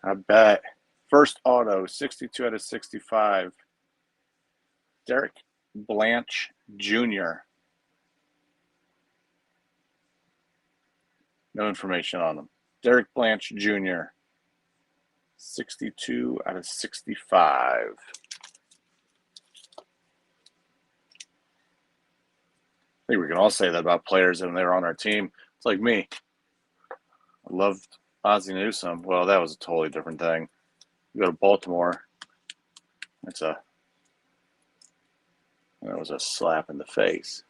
I bet. First auto, 62 out of 65. Derek Blanche Jr. No information on him. Derek Blanche Jr. 62 out of 65. I think we can all say that about players when they're on our team. It's like me. I loved Ozzie Newsome. Well, that was a totally different thing. You go to Baltimore. That was a slap in the face.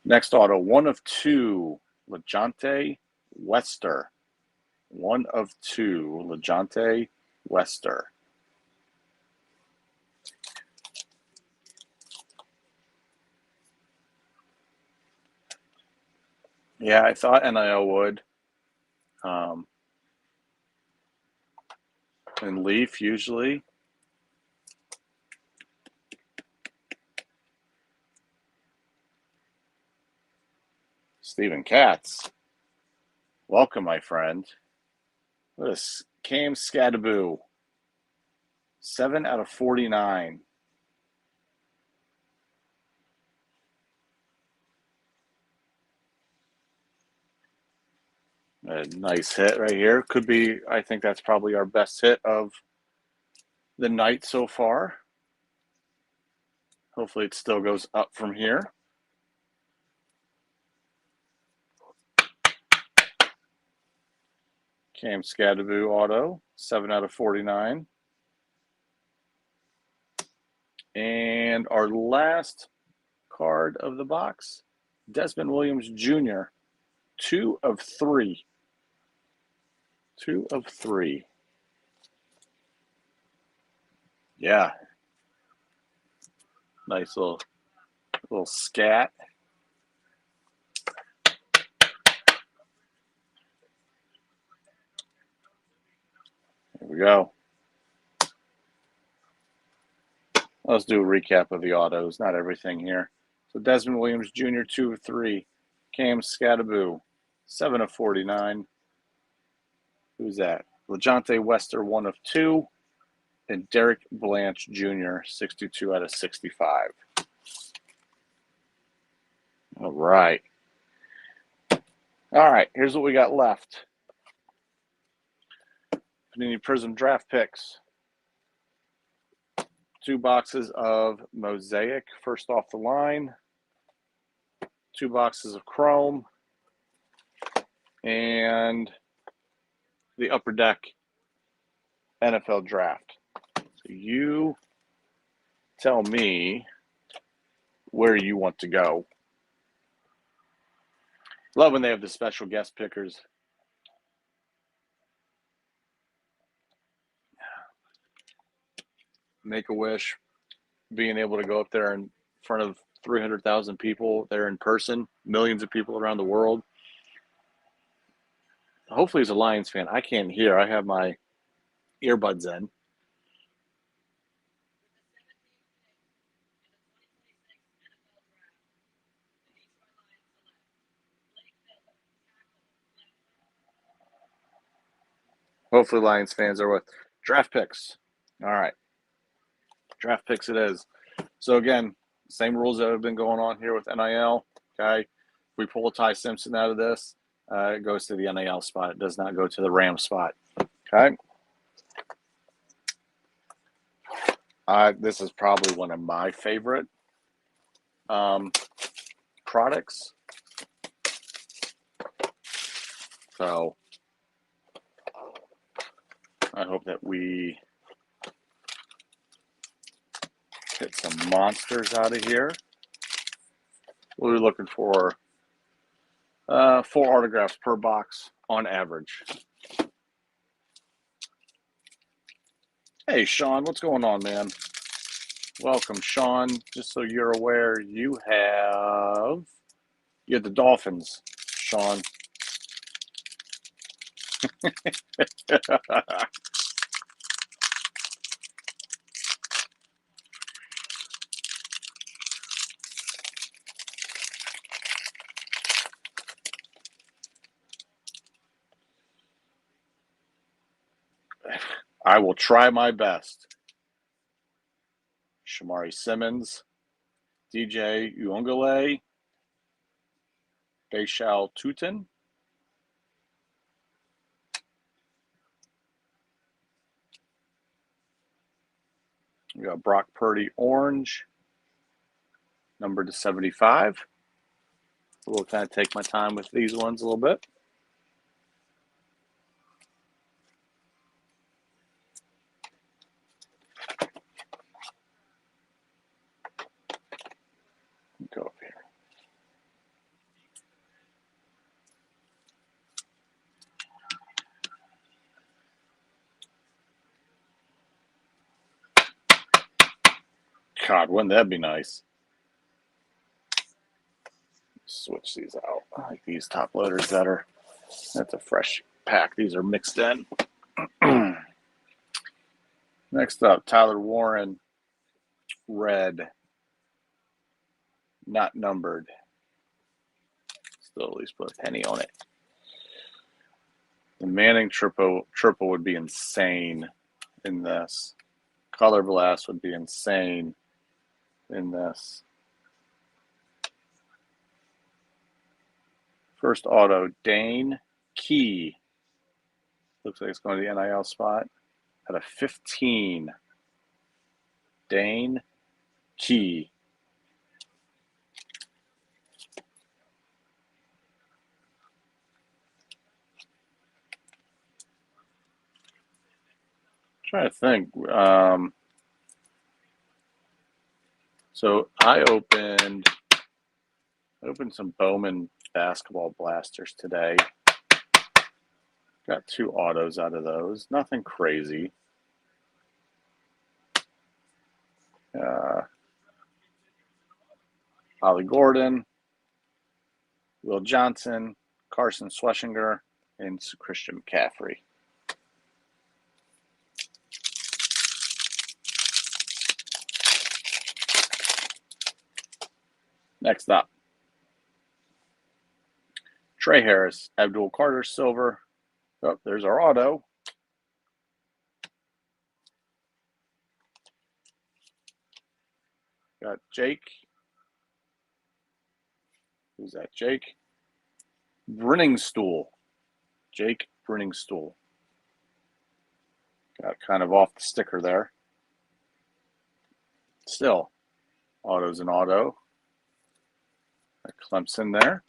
Next auto, 1 of 2, LeJohntay Wester. 1 of 2, LeJohntay Wester. Yeah, I thought NIL would. And Leaf usually. Stephen Katz. Welcome, my friend. What is Cam Scadaboo? 7 out of 49. A nice hit right here. Could be, I think that's probably our best hit of the night so far. Hopefully it still goes up from here. Cam Scadaboo auto, 7 out of 49. And our last card of the box, Desmond Williams Jr., 2 of 3. 2 of 3. Yeah. Nice little scat. There we go. Let's do a recap of the autos, not everything here. So Desmond Williams Jr., 2 of 3. Cam Scadaboo, 7 of 49. Who's that? LeJohntay Wester, 1 of 2. And Derek Blanche Jr., 62 out of 65. All right. All right, here's what we got left. Panini Prism draft picks. 2 boxes of Mosaic, first off the line. 2 boxes of Chrome. And the Upper Deck NFL Draft. So you tell me where you want to go. Love when they have the special guest pickers. Make-A-Wish, being able to go up there in front of 300,000 people there in person, millions of people around the world. Hopefully he's a Lions fan. I can't hear. I have my earbuds in. Hopefully Lions fans are with. Draft picks. All right. Draft picks it is. So again, same rules that have been going on here with NIL. Okay. If we pull a Ty Simpson out of this, it goes to the NIL spot. It does not go to the Ram spot. Okay. This is probably one of my favorite products. So I hope that we hit some monsters out of here. We're looking for 4 autographs per box on average. Hey, Sean, what's going on, man? Welcome, Sean. Just so you're aware, you have the Dolphins, Sean. I will try my best. Shamari Simmons, DJ Uongale, Bashal Tutin. We got Brock Purdy orange, number to 75. We'll kind of take my time with these ones a little bit. Go up here. God, wouldn't that be nice? Switch these out. I like these top loaders better. That's a fresh pack. These are mixed in. Next up, Tyler Warren, red, not numbered. Still at least put a penny on it. The Manning triple would be insane in this. Color blast would be insane in this. First auto, Dane Key. Looks like it's going to the NIL spot at a 15. Dane Key. Trying to think. So I opened some Bowman basketball blasters today. Got 2 autos out of those. Nothing crazy. Ollie Gordon, Will Johnson, Carson Schlesinger, and Christian McCaffrey. Next up, Trey Harris, Abdul Carter, silver. Oh, there's our auto. Got Jake. Who's that? Jake Brenningstool. Jake Brenningstool. Got kind of off the sticker there. Still, auto's an auto. That Clemson there.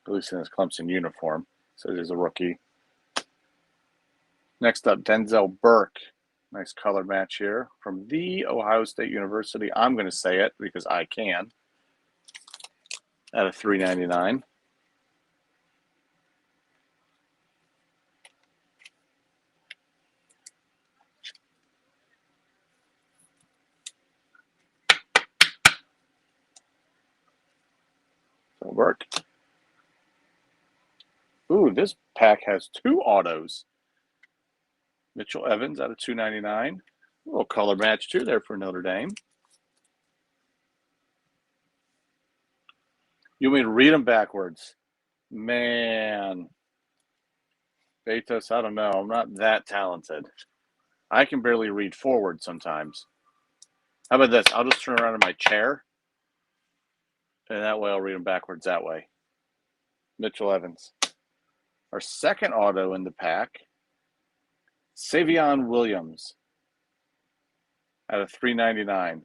At least in his Clemson uniform. So he's a rookie. Next up, Denzel Burke. Nice color match here from The Ohio State University. I'm going to say it because I can. At a $3.99. So Burke. Ooh, this pack has 2 autos. Mitchell Evans out of $2.99. A little color match too there for Notre Dame. You want me to read them backwards? Man. Betos, I don't know. I'm not that talented. I can barely read forward sometimes. How about this? I'll just turn around in my chair, and that way I'll read them backwards that way. Mitchell Evans. Our second auto in the pack, Savion Williams out of $3.99.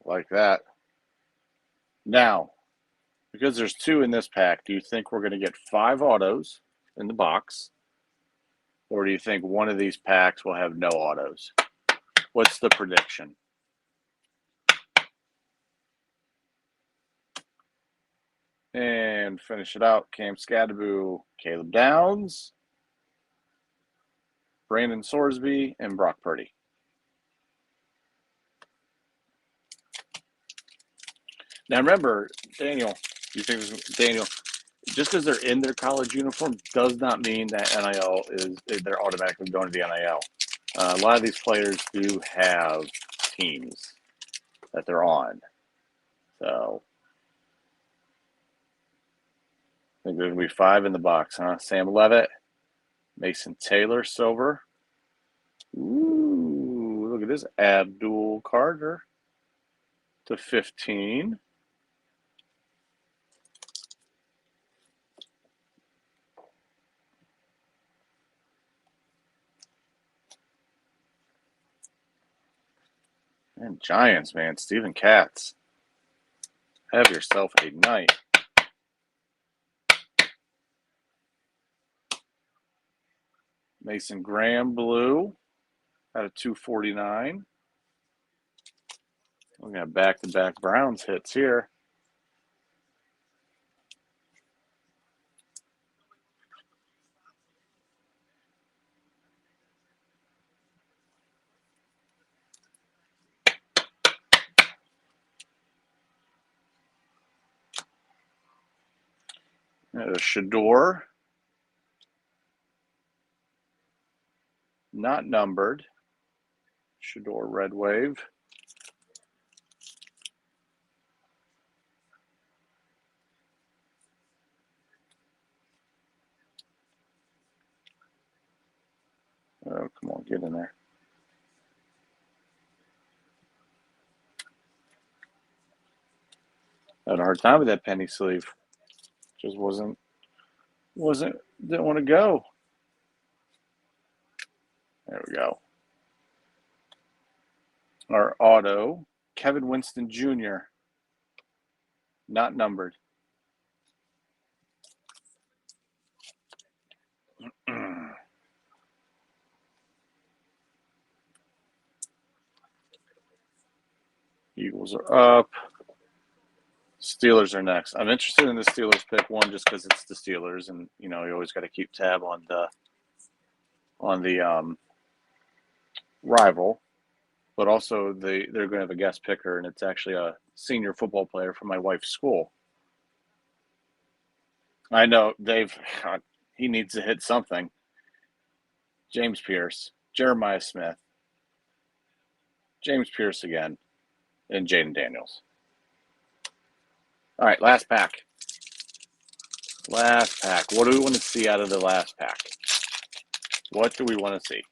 Like that. Now, because there's 2 in this pack, do you think we're going to get 5 autos in the box? Or do you think one of these packs will have no autos? What's the prediction? And finish it out. Cam Scadaboo, Caleb Downs, Brandon Sorsby, and Brock Purdy. Now remember, Daniel, just because they're in their college uniform does not mean that NIL they're automatically going to the NIL. A lot of these players do have teams that they're on. So I think there's going to be 5 in the box, huh? Sam Levitt, Mason Taylor, silver. Ooh, look at this Abdul Carter to 15. And Giants, man. Stephen Katz. Have yourself a night. Mason Graham, blue, out of $2.49. We got back-to-back Browns hits here. There's Shador. Not numbered. Shador Red Wave. Oh, come on, get in there. I had a hard time with that penny sleeve. Just didn't want to go. There we go. Our auto, Kevin Winston Jr., not numbered. Eagles are up. Steelers are next. I'm interested in the Steelers pick, one, just because it's the Steelers, and you always got to keep tab on the rival, but also they're going to have a guest picker, and it's actually a senior football player from my wife's school. I know he needs to hit something. James Pierce, Jeremiah Smith, James Pierce again, and Jaden Daniels. All right, last pack. Last pack. What do we want to see out of the last pack? What do we want to see?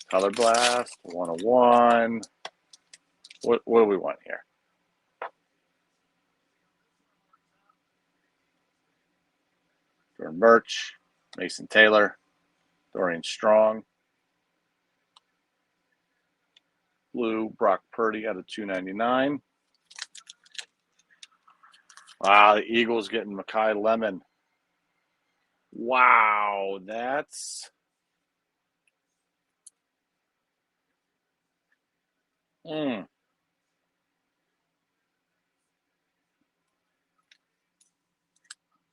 Color Blast, 101. What do we want here? Jordan Birch, Mason Taylor, Dorian Strong. Blue, Brock Purdy out of 299. Wow, the Eagles getting Mekhi Lemon. Wow, that's... All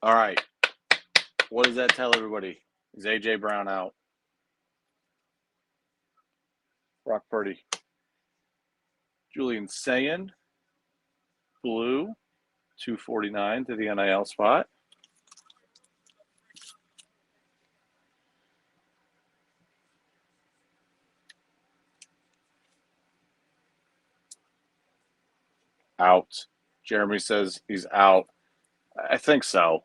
right. What does that tell everybody? Is A.J. Brown out? Brock Purdy. Julian Sayin, blue, 249 to the NIL spot. Out. Jeremy says he's out. I think so.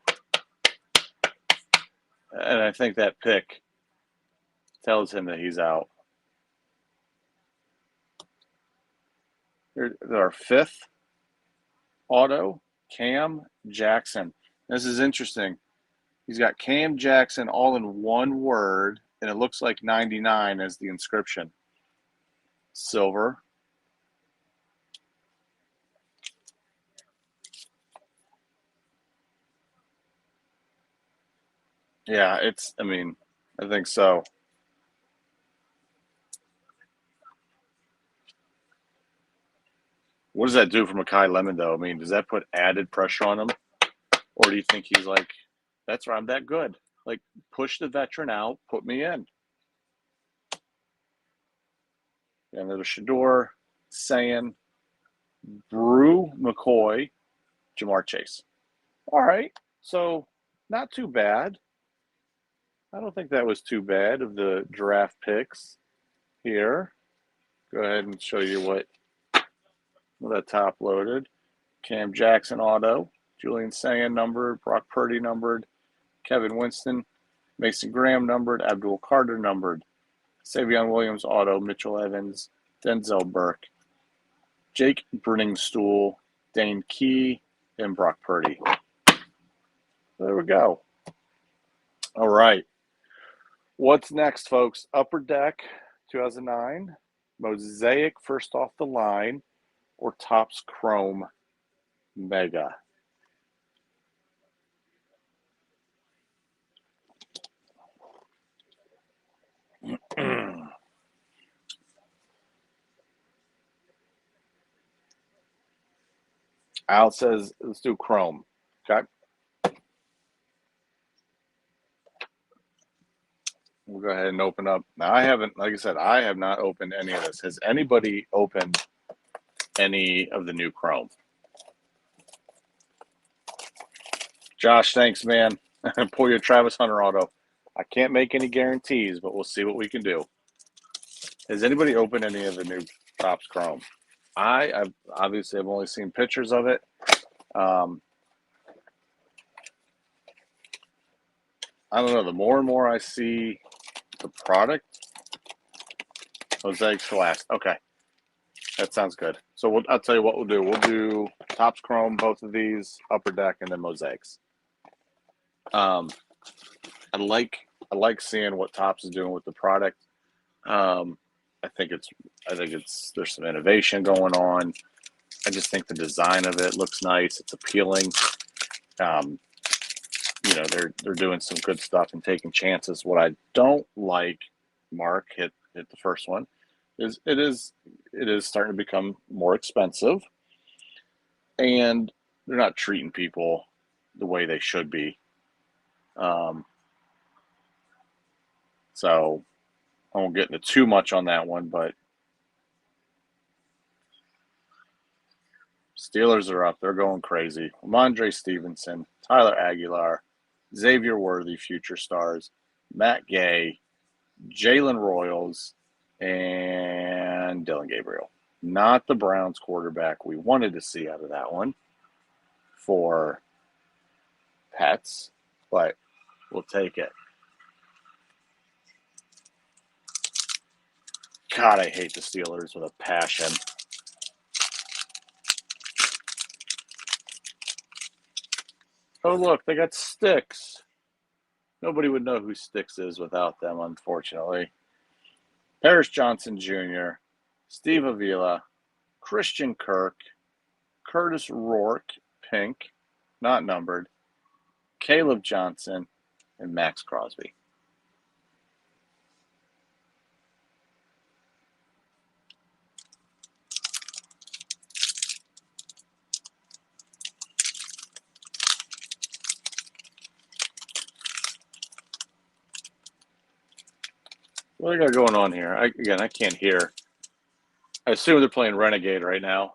And I think that pick tells him that he's out. Here's our fifth auto, Cam Jackson. This is interesting. He's got Cam Jackson all in one word, and it looks like 99 as the inscription. Silver. Yeah, I think so. What does that do for Mekhi Lemon, though? I mean, does that put added pressure on him? Or do you think he's like, that's right, I'm that good. Like, push the veteran out, put me in. And there's Shador, Sayin, Brew McCoy, Jamar Chase. All right, so not too bad. I don't think that was too bad of the draft picks here. Go ahead and show you what that top loaded. Cam Jackson auto, Julian Sayin numbered, Brock Purdy numbered, Kevin Winston, Mason Graham numbered, Abdul Carter numbered, Savion Williams auto, Mitchell Evans, Denzel Burke, Jake Brenningstool, Dane Key, and Brock Purdy. There we go. All right. What's next, folks? Upper Deck 2009, Mosaic first off the line, or Topps Chrome Mega. Al says, let's do Chrome. Okay. We'll go ahead and open up. Now, I haven't, like I said, I have not opened any of this. Has anybody opened any of the new Chrome? Josh, thanks, man. Pull your Travis Hunter auto. I can't make any guarantees, but we'll see what we can do. Has anybody opened any of the new Topps Chrome? I've obviously I've only seen pictures of it. I don't know. The more and more I see the product, Mosaic Celeste. Okay, that sounds good. So I'll tell you what we'll do. We'll do Topps Chrome, both of these, Upper Deck, and then Mosaics. I like seeing what Topps is doing with the product. I think there's some innovation going on. I just think the design of it looks nice. It's appealing. They're doing some good stuff and taking chances. What I don't like, Mark hit the first one, is it is starting to become more expensive, and they're not treating people the way they should be. So I won't get into too much on that one, but Steelers are up. They're going crazy. Ramondre Stevenson, Tyler Aguilar, Xavier Worthy, future stars, Matt Gay, Jalen Royals, and Dylan Gabriel. Not the Browns quarterback we wanted to see out of that one for Pets, but we'll take it. God, I hate the Steelers with a passion. Oh, look, they got sticks. Nobody would know who Styx is without them, unfortunately. Paris Johnson Jr., Steve Avila, Christian Kirk, Curtis Rourke, pink, not numbered, Caleb Johnson, and Max Crosby. What do I got going on here? I can't hear. I assume they're playing Renegade right now.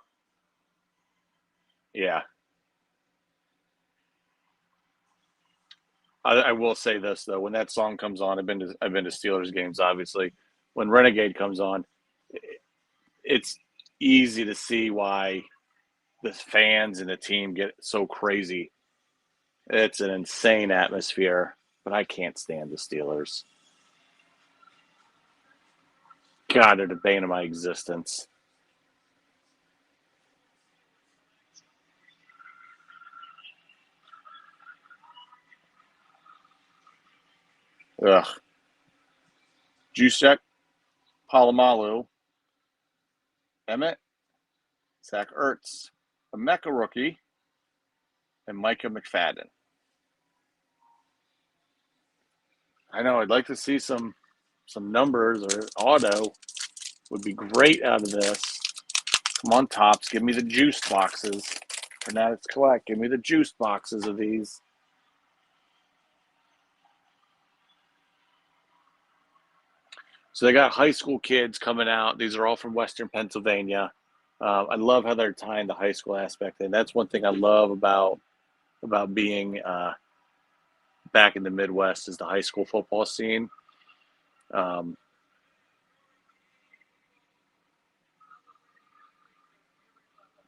Yeah. I will say this though, when that song comes on, I've been to Steelers games, obviously. When Renegade comes on, it's easy to see why the fans and the team get so crazy. It's an insane atmosphere, but I can't stand the Steelers. God, they're the bane of my existence. Ugh. Jusek, Palomalu, Emmett, Zach Ertz, a Mecca rookie, and Micah McFadden. I know I'd like to see some numbers or auto would be great out of this. Come on, Tops, give me the juice boxes. Fanatics Collect, give me the juice boxes of these. So they got high school kids coming out. These are all from Western Pennsylvania. I love how they're tying the high school aspect in. That's one thing I love about being back in the Midwest is the high school football scene. Um,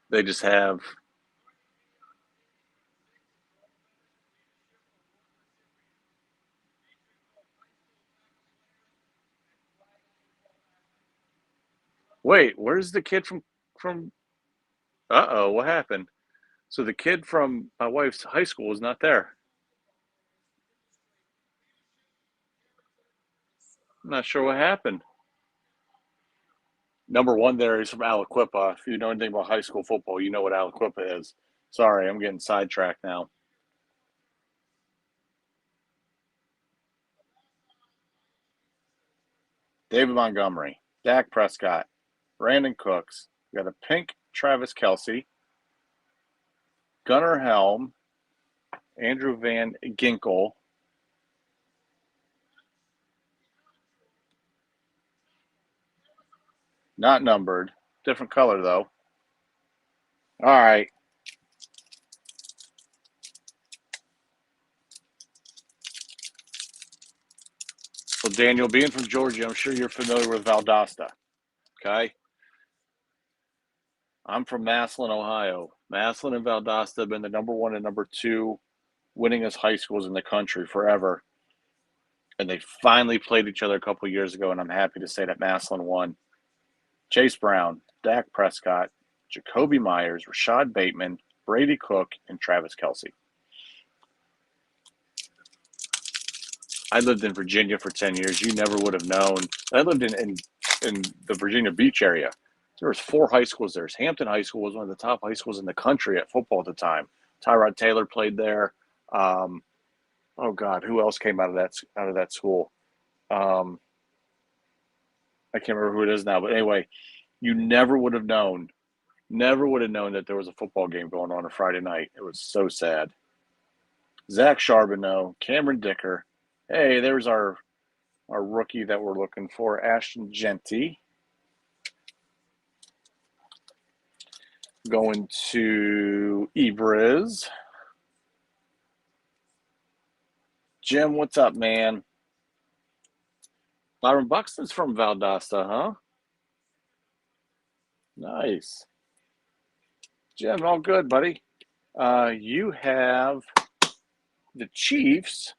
they just have wait, where's the kid from uh-oh, what happened? So the kid from my wife's high school is not there. I'm not sure what happened. Number one there is from Aliquippa. If you know anything about high school football, you know what Aliquippa is. Sorry, I'm getting sidetracked now. David Montgomery, Dak Prescott, Brandon Cooks. We got a pink Travis Kelce, Gunnar Helm, Andrew Van Ginkel. Not numbered. Different color, though. All right. Well, Daniel, being from Georgia, I'm sure you're familiar with Valdosta. Okay. I'm from Massillon, Ohio. Massillon and Valdosta have been the number one and number two winningest high schools in the country forever. And they finally played each other a couple of years ago, and I'm happy to say that Massillon won. Chase Brown, Dak Prescott, Jacoby Myers, Rashad Bateman, Brady Cook, and Travis Kelce. I lived in Virginia for 10 years. You never would have known. I lived in the Virginia Beach area. There was 4 high schools there. Hampton High School was one of the top high schools in the country at football at the time. Tyrod Taylor played there. Oh God, who else came out of that school? I can't remember who it is now, but anyway, you never would have known that there was a football game going on Friday night. It was so sad. Zach Charbonneau, Cameron Dicker. Hey, there's our rookie that we're looking for, Ashton Genty. Going to Ebriz. Jim, what's up, man? Byron Buxton's from Valdosta, huh? Nice. Jim, all good, buddy. You have the Chiefs.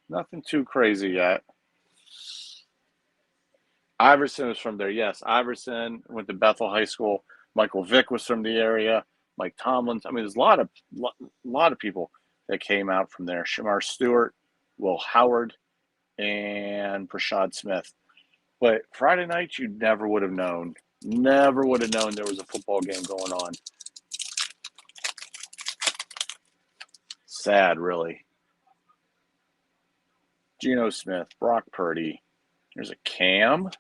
Nothing too crazy yet. Iverson was from there. Yes, Iverson went to Bethel High School. Michael Vick was from the area. Mike Tomlins. I mean, there's a lot of people that came out from there. Shamar Stewart, Will Howard, and Prashad Smith. But Friday night, you never would have known. Never would have known there was a football game going on. Sad, really. Geno Smith, Brock Purdy. There's a Cam,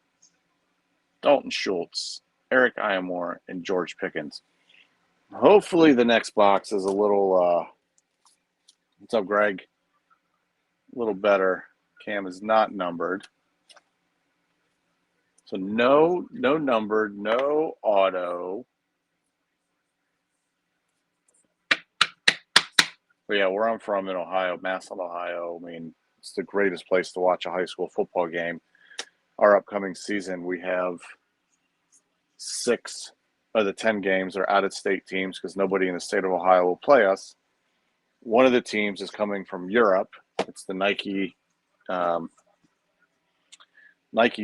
Dalton Schultz, Eric Iamore, and George Pickens. Hopefully the next box is a little, what's up, Greg? A little better. Cam is not numbered. So no numbered, no auto. But yeah, where I'm from in Ohio, Massillon, Ohio, I mean, it's the greatest place to watch a high school football game. Our upcoming season, we have 6 of the 10 games are out-of-state teams because nobody in the state of Ohio will play us. One of the teams is coming from Europe. It's the Nike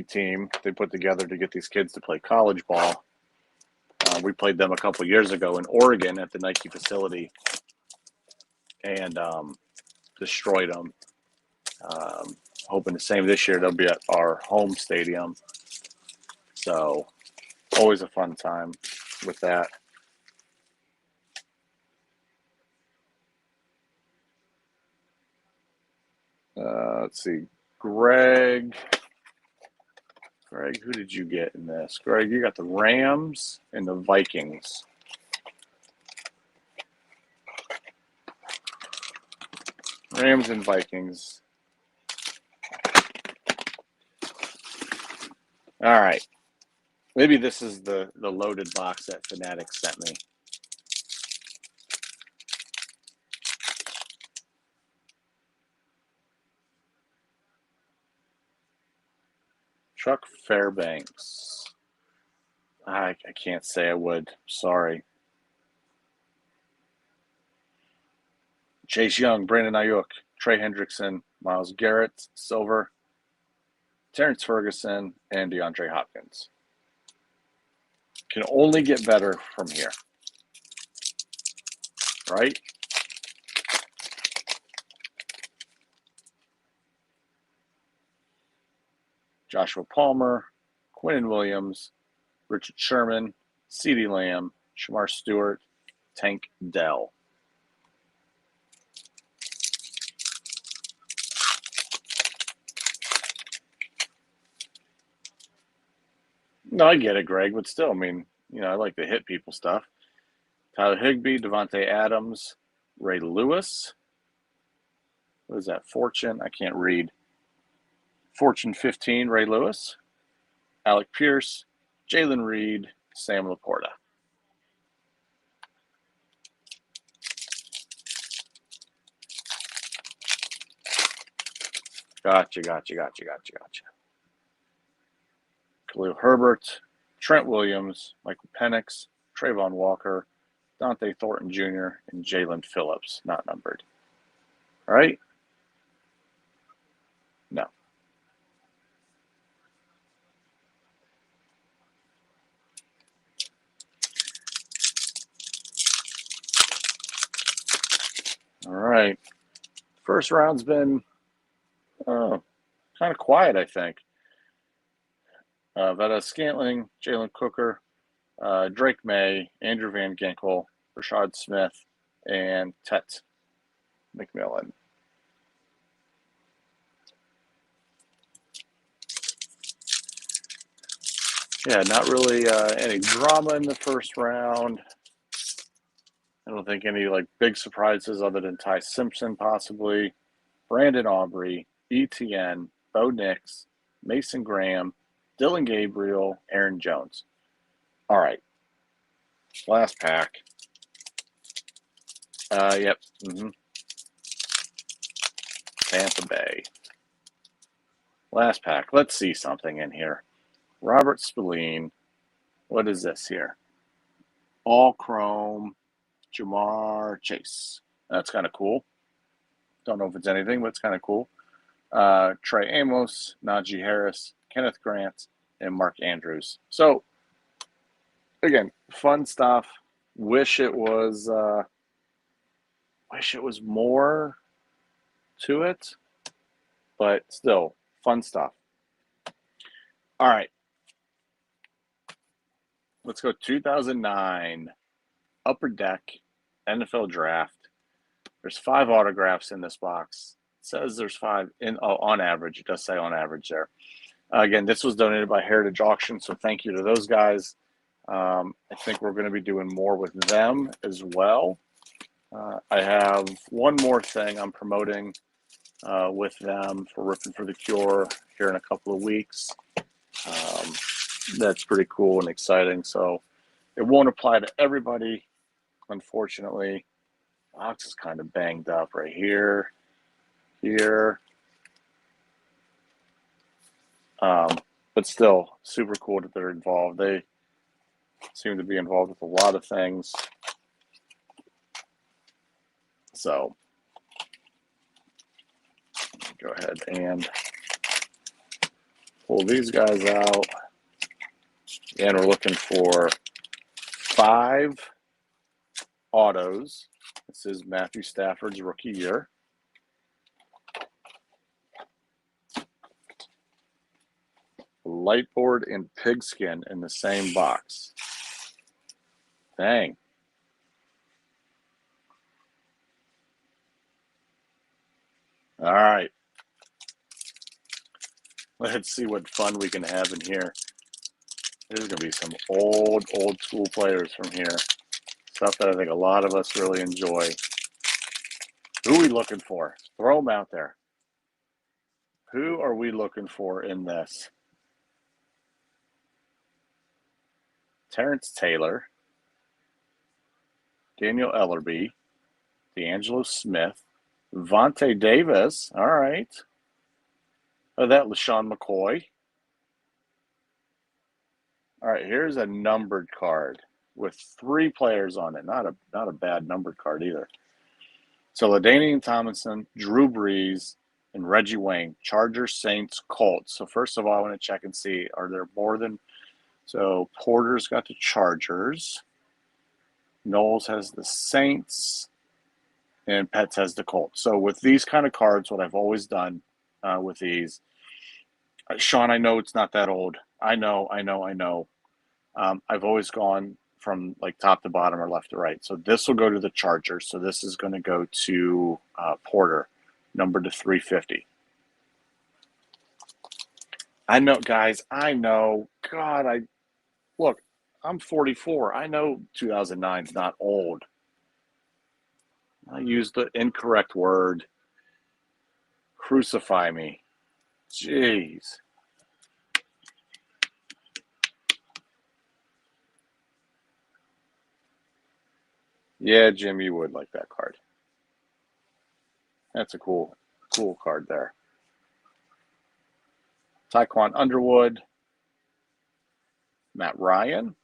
team they put together to get these kids to play college ball. We played them a couple years ago in Oregon at the Nike facility and destroyed them. Hoping the same this year. They'll be at our home stadium. So always a fun time with that. Let's see. Greg, who did you get in this? Greg, you got the Rams and the Vikings. Rams and Vikings. All right. Maybe this is the loaded box that Fanatics sent me. Chuck Fairbanks. I can't say I would. Sorry. Chase Young, Brandon Ayuk, Trey Hendrickson, Myles Garrett, Silver, Terrence Ferguson, and DeAndre Hopkins. Can only get better from here. Right? Joshua Palmer, Quinnen Williams, Richard Sherman, CeeDee Lamb, Shamar Stewart, Tank Dell. No, I get it, Greg, but still, I mean, I like to hit people stuff. Tyler Higbee, Devontae Adams, Ray Lewis. What is that? Fortune? I can't read. Fortune 15, Ray Lewis. Alec Pierce, Jalen Reed, Sam Laporta. Gotcha. Khalil Herbert, Trent Williams, Michael Penix, Trayvon Walker, Dante Thornton Jr., and Jalen Phillips, not numbered. All right? No. All right. First round's been kind of quiet, I think. Veta Scantling, Jalen Cooker, Drake May, Andrew Van Ginkel, Rashad Smith, and Tet McMillan. Yeah, not really any drama in the first round. I don't think any big surprises other than Ty Simpson possibly, Brandon Aubrey, ETN, Bo Nix, Mason Graham, Dylan Gabriel, Aaron Jones. All right. Last pack. Yep. Tampa Bay. Last pack. Let's see something in here. Robert Spillane. What is this here? All Chrome. Jamar Chase. That's kind of cool. Don't know if it's anything, but it's kind of cool. Trey Amos, Najee Harris, Kenneth Grant, and Mark Andrews. So, again, fun stuff. Wish it was more to it, but still fun stuff. All right, let's go 2009 Upper Deck NFL Draft. There's 5 autographs in this box. It says there's 5 on average. It does say on average there. Again, this was donated by Heritage Auction, so thank you to those guys. I think we're going to be doing more with them as well. I have one more thing I'm promoting with them for Rippin for the Cure here in a couple of weeks. That's pretty cool and exciting. So it won't apply to everybody, unfortunately. Box is kind of banged up right here. But still super cool that they're involved. They seem to be involved with a lot of things. So go ahead and pull these guys out. And we're looking for 5 autos. This is Matthew Stafford's rookie year. Lightboard and Pigskin in the same box. Dang. All right. Let's see what fun we can have in here. There's going to be some old school players from here. Stuff that I think a lot of us really enjoy. Who are we looking for? Throw them out there. Who are we looking for in this? Terrence Taylor, Daniel Ellerby, D'Angelo Smith, Vontae Davis. All right. Oh, that LaShawn McCoy. All right, here's a numbered card with 3 players on it. Not a bad numbered card either. So LaDainian Tomlinson, Drew Brees, and Reggie Wayne. Chargers, Saints, Colts. So first of all, I want to check and see, are there more than... So Porter's got the Chargers. Knowles has the Saints. And Pets has the Colts. So with these kind of cards, what I've always done with these... Sean, I know it's not that old. I know. I've always gone from like top to bottom or left to right. So this will go to the Chargers. So this is going to go to Porter, number to 350. I know, guys. I know. God, look, I'm 44. I know 2009 is not old. I used the incorrect word. Crucify me. Jeez. Yeah, Jim, you would like that card. That's a cool card there. Tyquan Underwood, Matt Ryan,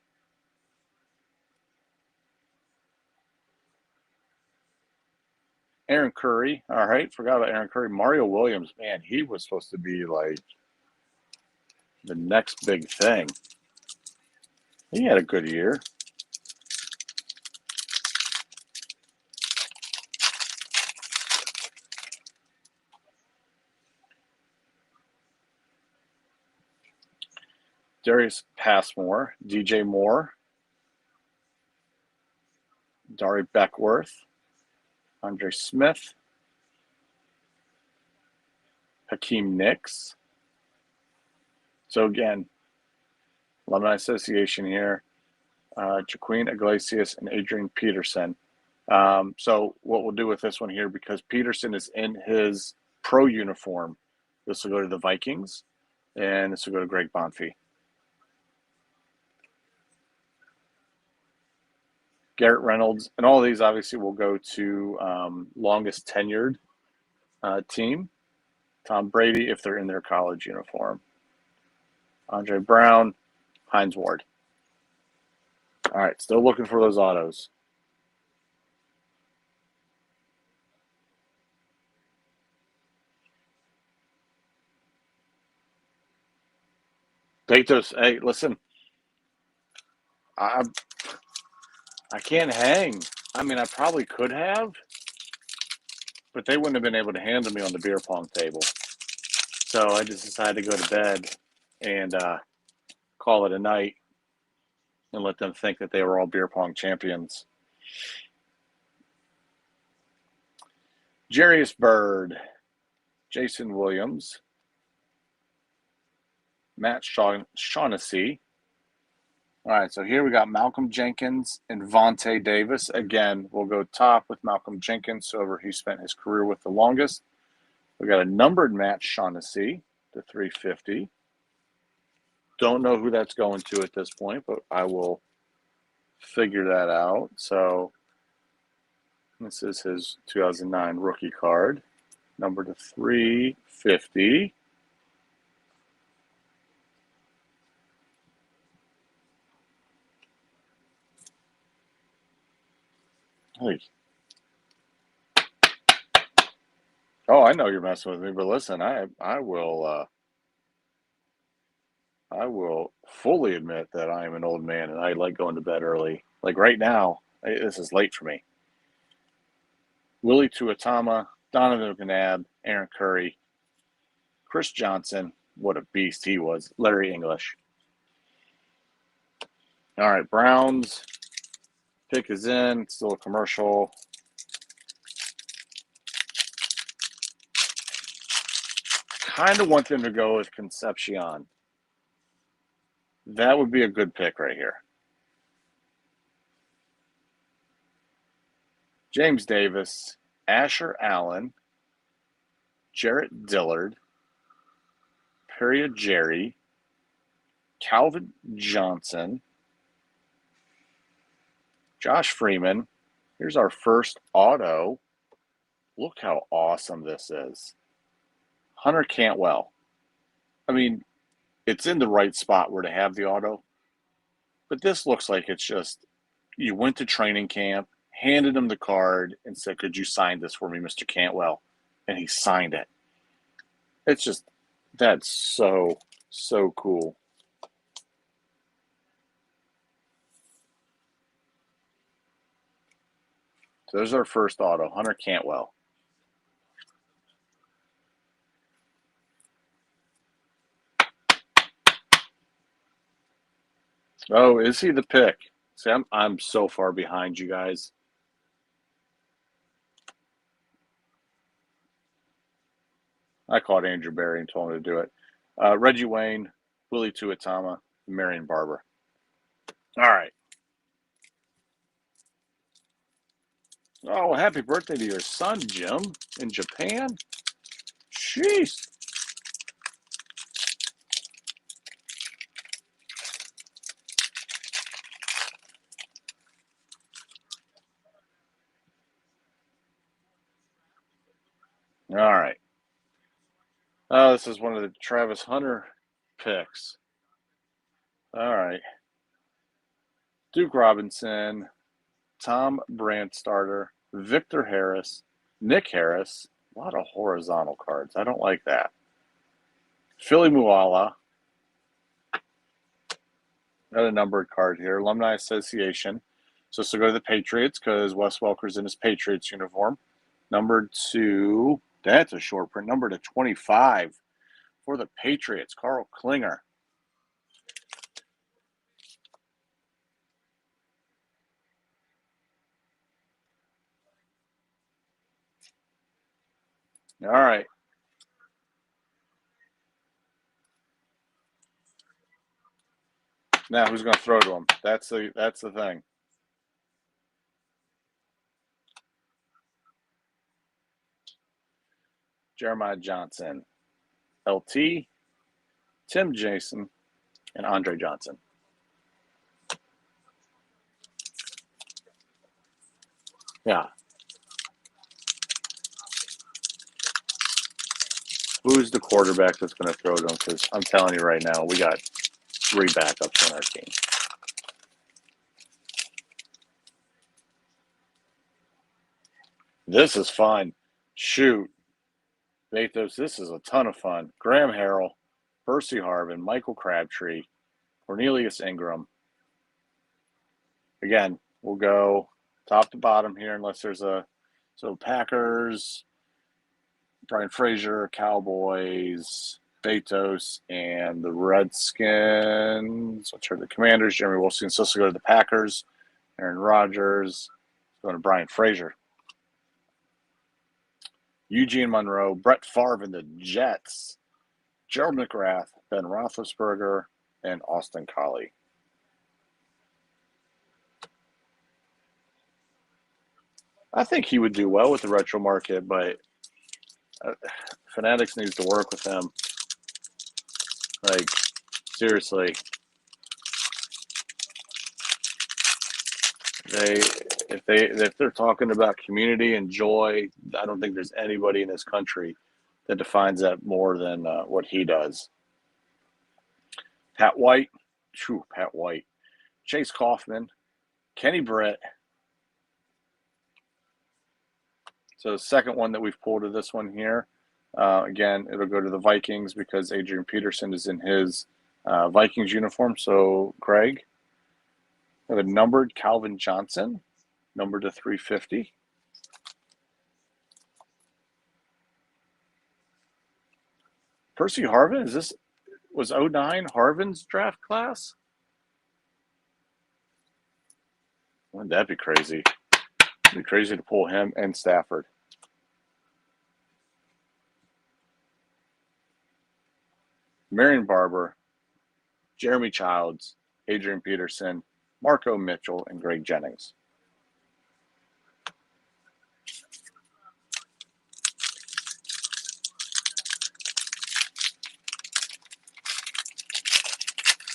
Aaron Curry. All right, forgot about Aaron Curry. Mario Williams, man, he was supposed to be like the next big thing. He had a good year. Darius Passmore, DJ Moore, Dari Beckworth, Andre Smith, Hakeem Nicks. So again, Alumni Association here, Jaqueen Iglesias and Adrian Peterson. So what we'll do with this one here, because Peterson is in his pro uniform, this will go to the Vikings, and this will go to Greg Bonfie. Garrett Reynolds, and all of these obviously will go to longest tenured team. Tom Brady, if they're in their college uniform. Andre Brown, Hines Ward. All right, still looking for those autos. Take those. Hey, listen. I can't hang. I mean, I probably could have, but they wouldn't have been able to handle me on the beer pong table. So I just decided to go to bed and call it a night and let them think that they were all beer pong champions. Jarius Bird, Jason Williams, Matt Shaughnessy. All right, so here we got Malcolm Jenkins and Vontae Davis. Again, we'll go top with Malcolm Jenkins, over who spent his career with the longest. We got a numbered Matt Shaughnessy to 350. Don't know who that's going to at this point, but I will figure that out. So this is his 2009 rookie card, number to 350. Hey. Oh, I know you're messing with me, but listen, I will fully admit that I am an old man and I like going to bed early. Like right now, this is late for me. Willie Tuatama, Donovan McNabb, Aaron Curry, Chris Johnson. What a beast he was. Larry English. All right, Browns. Pick is in. It's still a commercial. Kind of want them to go with Concepcion. That would be a good pick right here. James Davis, Asher Allen, Jarrett Dillard, Peria Jerry, Calvin Johnson, Josh Freeman. Here's our first auto. Look how awesome this is. Hunter Cantwell. I mean, it's in the right spot where to have the auto, but this looks like it's just, you went to training camp, handed him the card, and said, could you sign this for me, Mr. Cantwell? And he signed it. It's just, that's so, so cool. So there's our first auto, Hunter Cantwell. Oh, is he the pick? See, I'm so far behind you guys. I called Andrew Barry and told him to do it. Reggie Wayne, Willie Tuatama, Marion Barber. All right. Oh, happy birthday to your son, Jim, in Japan. Jeez. All right. Oh, this is one of the Travis Hunter picks. All right. Duke Robinson, Tom Brandstarter, Victor Harris, Nick Harris. A lot of horizontal cards. I don't like that. Philly Muala. Got a numbered card here. Alumni Association. So go to the Patriots because Wes Welker's in his Patriots uniform. Number 2. That's a short print. Number to 25 for the Patriots. Carl Klinger. All right. Now who's going to throw to him? That's the thing. Jeremiah Johnson, LT, Tim Jason, and Andre Johnson. Yeah. Who's the quarterback that's going to throw to him? Because I'm telling you right now, we got 3 backups on our team. This is fun. Shoot. Bathos, this is a ton of fun. Graham Harrell, Percy Harvin, Michael Crabtree, Cornelius Ingram. Again, we'll go top to bottom here, unless there's a Packers, Brian Frazier, Cowboys, Betos, and the Redskins. Let's turn the Commanders. Jeremy Wilson. So let's go to the Packers. Aaron Rodgers. Going to Brian Frazier. Eugene Monroe, Brett Favre and the Jets, Gerald McGrath, Ben Roethlisberger, and Austin Collie. I think he would do well with the retro market, but Fanatics needs to work with him. Like, seriously. If they're talking about community and joy, I don't think there's anybody in this country that defines that more than what he does. Pat White, Chase Kaufman, Kenny Britt. So the second one that we've pulled of this one here, again, it'll go to the Vikings because Adrian Peterson is in his Vikings uniform. So Greg, I have a numbered Calvin Johnson, numbered to 350. Percy Harvin, was 09 Harvin's draft class? Wouldn't that be crazy? It'd be crazy to pull him and Stafford. Marion Barber, Jeremy Childs, Adrian Peterson, Marco Mitchell, and Greg Jennings.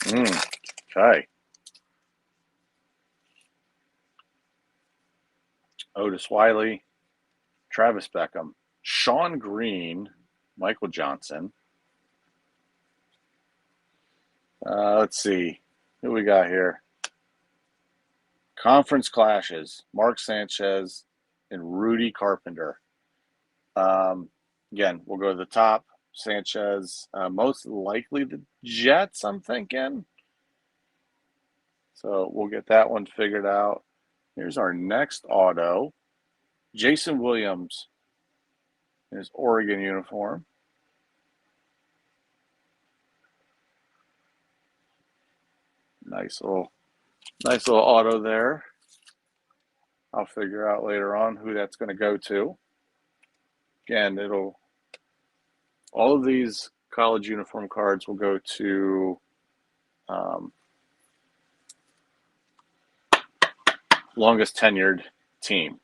Okay. Otis Wiley, Travis Beckham, Sean Green, Michael Johnson. Let's see. Who we got here? Conference clashes. Mark Sanchez and Rudy Carpenter. Again, we'll go to the top. Sanchez, most likely the Jets, I'm thinking. So we'll get that one figured out. Here's our next auto. Jason Williams in his Oregon uniform. Nice little auto there. I'll figure out later on who that's going to go to. Again, all of these college uniform cards will go to longest tenured team.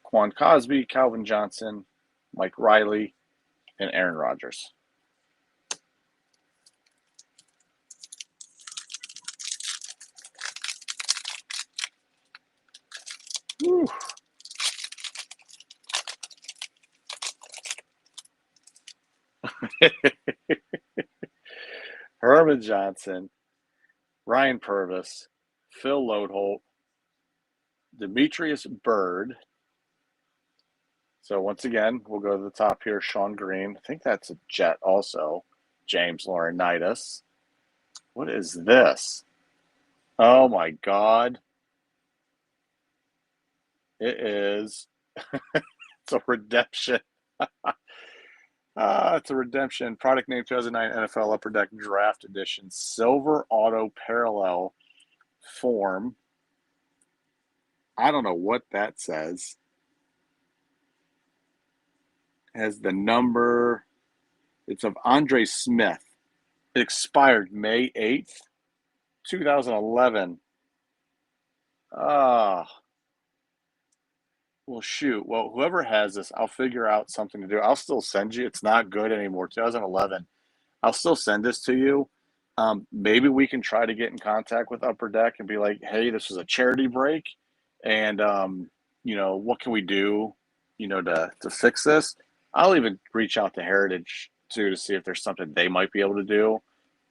Quan Cosby, Calvin Johnson, Mike Riley, and Aaron Rodgers. Woo. Herman Johnson, Ryan Purvis, Phil Lodeholt, Demetrius Byrd. So once again, we'll go to the top here. Sean Green. I think that's a Jet also. James Laurinaitis. What is this? Oh my God. It is. It's a redemption. It's a redemption. Product name 2009 NFL Upper Deck Draft Edition. Silver Auto Parallel form. I don't know what that says. Has the number. It's of Andre Smith. It expired May 8th, 2011. Well, shoot. Well, whoever has this, I'll figure out something to do. I'll still send you. It's not good anymore. 2011. I'll still send this to you. Maybe we can try to get in contact with Upper Deck and be like, hey, this is a charity break. And, what can we do, to fix this? I'll even reach out to Heritage, too, to see if there's something they might be able to do.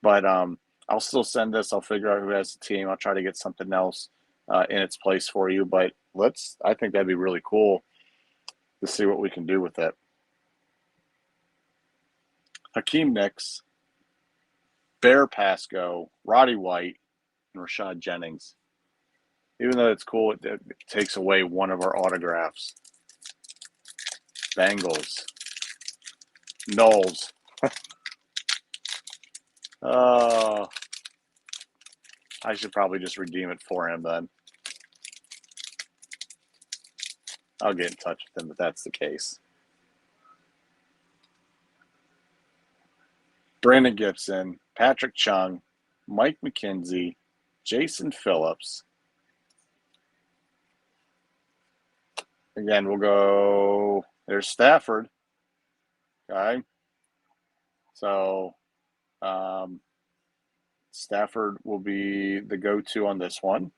But I'll still send this. I'll figure out who has the team. I'll try to get something else in its place for you. But I think that'd be really cool to see what we can do with it. Hakeem Nicks, Bear Pasco, Roddy White, and Rashad Jennings. Even though it's cool, it takes away one of our autographs. Bengals. Knowles. Oh, I should probably just redeem it for him then. I'll get in touch with him if that's the case. Brandon Gibson, Patrick Chung, Mike McKenzie, Jason Phillips. Again, we'll go. There's Stafford. Okay. So Stafford will be the go-to on this one.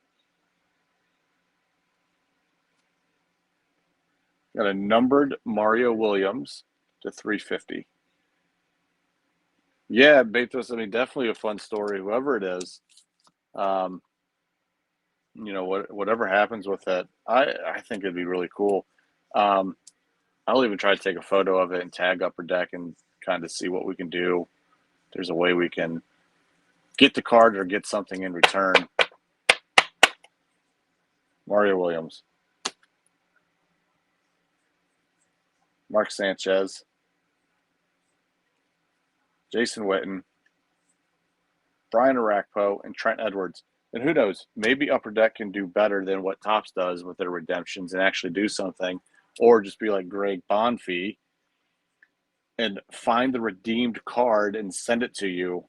Got a numbered Mario Williams to 350. Yeah, Betos, I mean, definitely a fun story, whoever it is. Whatever happens with it, I think it'd be really cool. I'll even try to take a photo of it and tag Upper Deck and kind of see what we can do. If there's a way we can get the card or get something in return. Mario Williams. Mark Sanchez. Jason Witten. Brian Arakpo, and Trent Edwards. And who knows, maybe Upper Deck can do better than what Topps does with their redemptions and actually do something, or just be like Greg Bonfee and find the redeemed card and send it to you.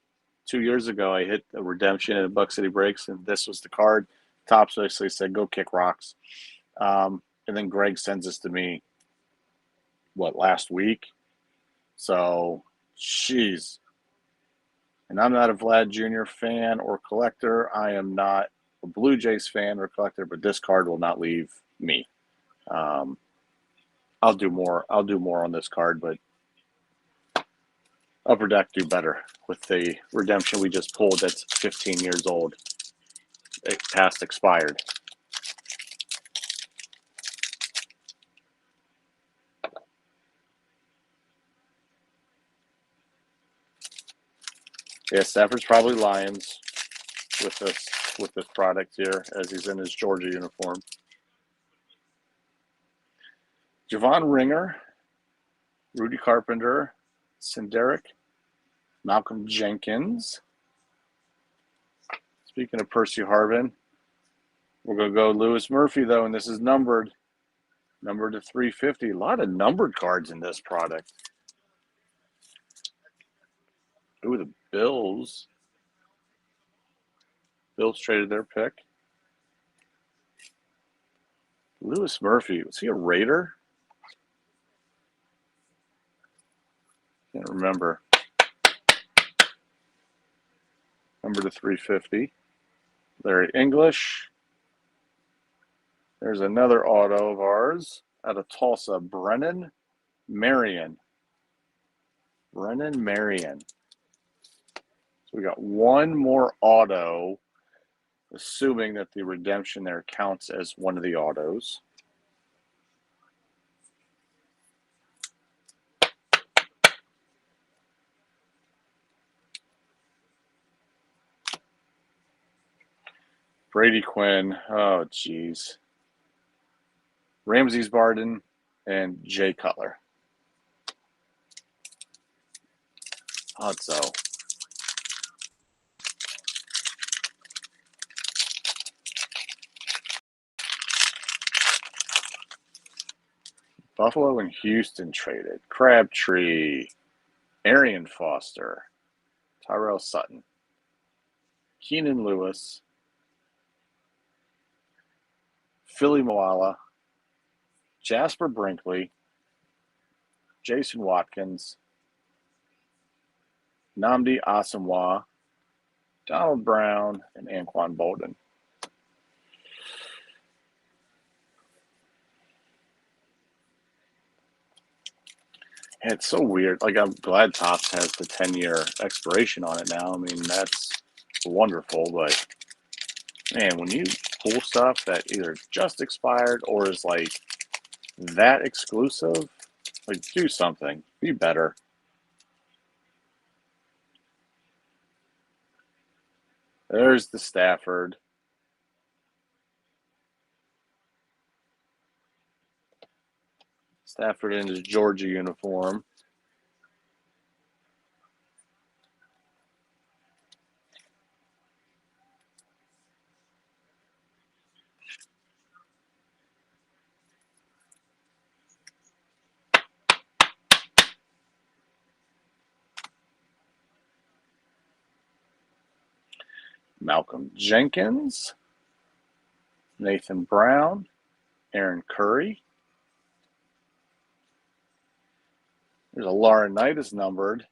2 years ago, I hit a redemption at Buck City Breaks, and this was the card. Topps basically said, go kick rocks. And then Greg sends this to me, last week? So, jeez. And I'm not a Vlad Jr. fan or collector. I am not a Blue Jays fan or collector, but this card will not leave me. I'll do more on this card, but Upper Deck do better with the redemption we just pulled that's 15 years old. It past expired. Yeah, Stafford's probably Lions with this product here as he's in his Georgia uniform. Javon Ringer, Rudy Carpenter, Sinderic, Malcolm Jenkins. Speaking of Percy Harvin, we're going to go Lewis Murphy, though, and this is numbered to 350. A lot of numbered cards in this product. Ooh, the Bills. Bills traded their pick. Lewis Murphy, was he a Raider? Can't remember. Number to 350. Larry English. There's another auto of ours out of Tulsa. Brennan Marion. So we got one more auto, assuming that the redemption there counts as one of the autos. Brady Quinn. Oh, geez. Ramses Barden and Jay Cutler. So. Buffalo and Houston traded. Crabtree, Arian Foster, Tyrell Sutton, Keenan Lewis, Philly Moala, Jasper Brinkley, Jason Watkins, Nnamdi Asomugha, Donald Brown, and Anquan Bolden. Yeah, it's so weird. Like, I'm glad Topps has the 10-year expiration on it now. I mean, that's wonderful. But, man, when you pull stuff that either just expired or is, like, that exclusive, like, do something. Be better. There's the Stafford. Stafford in his Georgia uniform. Malcolm Jenkins. Nathan Brown. Aaron Curry. There's a Laurinaitis numbered.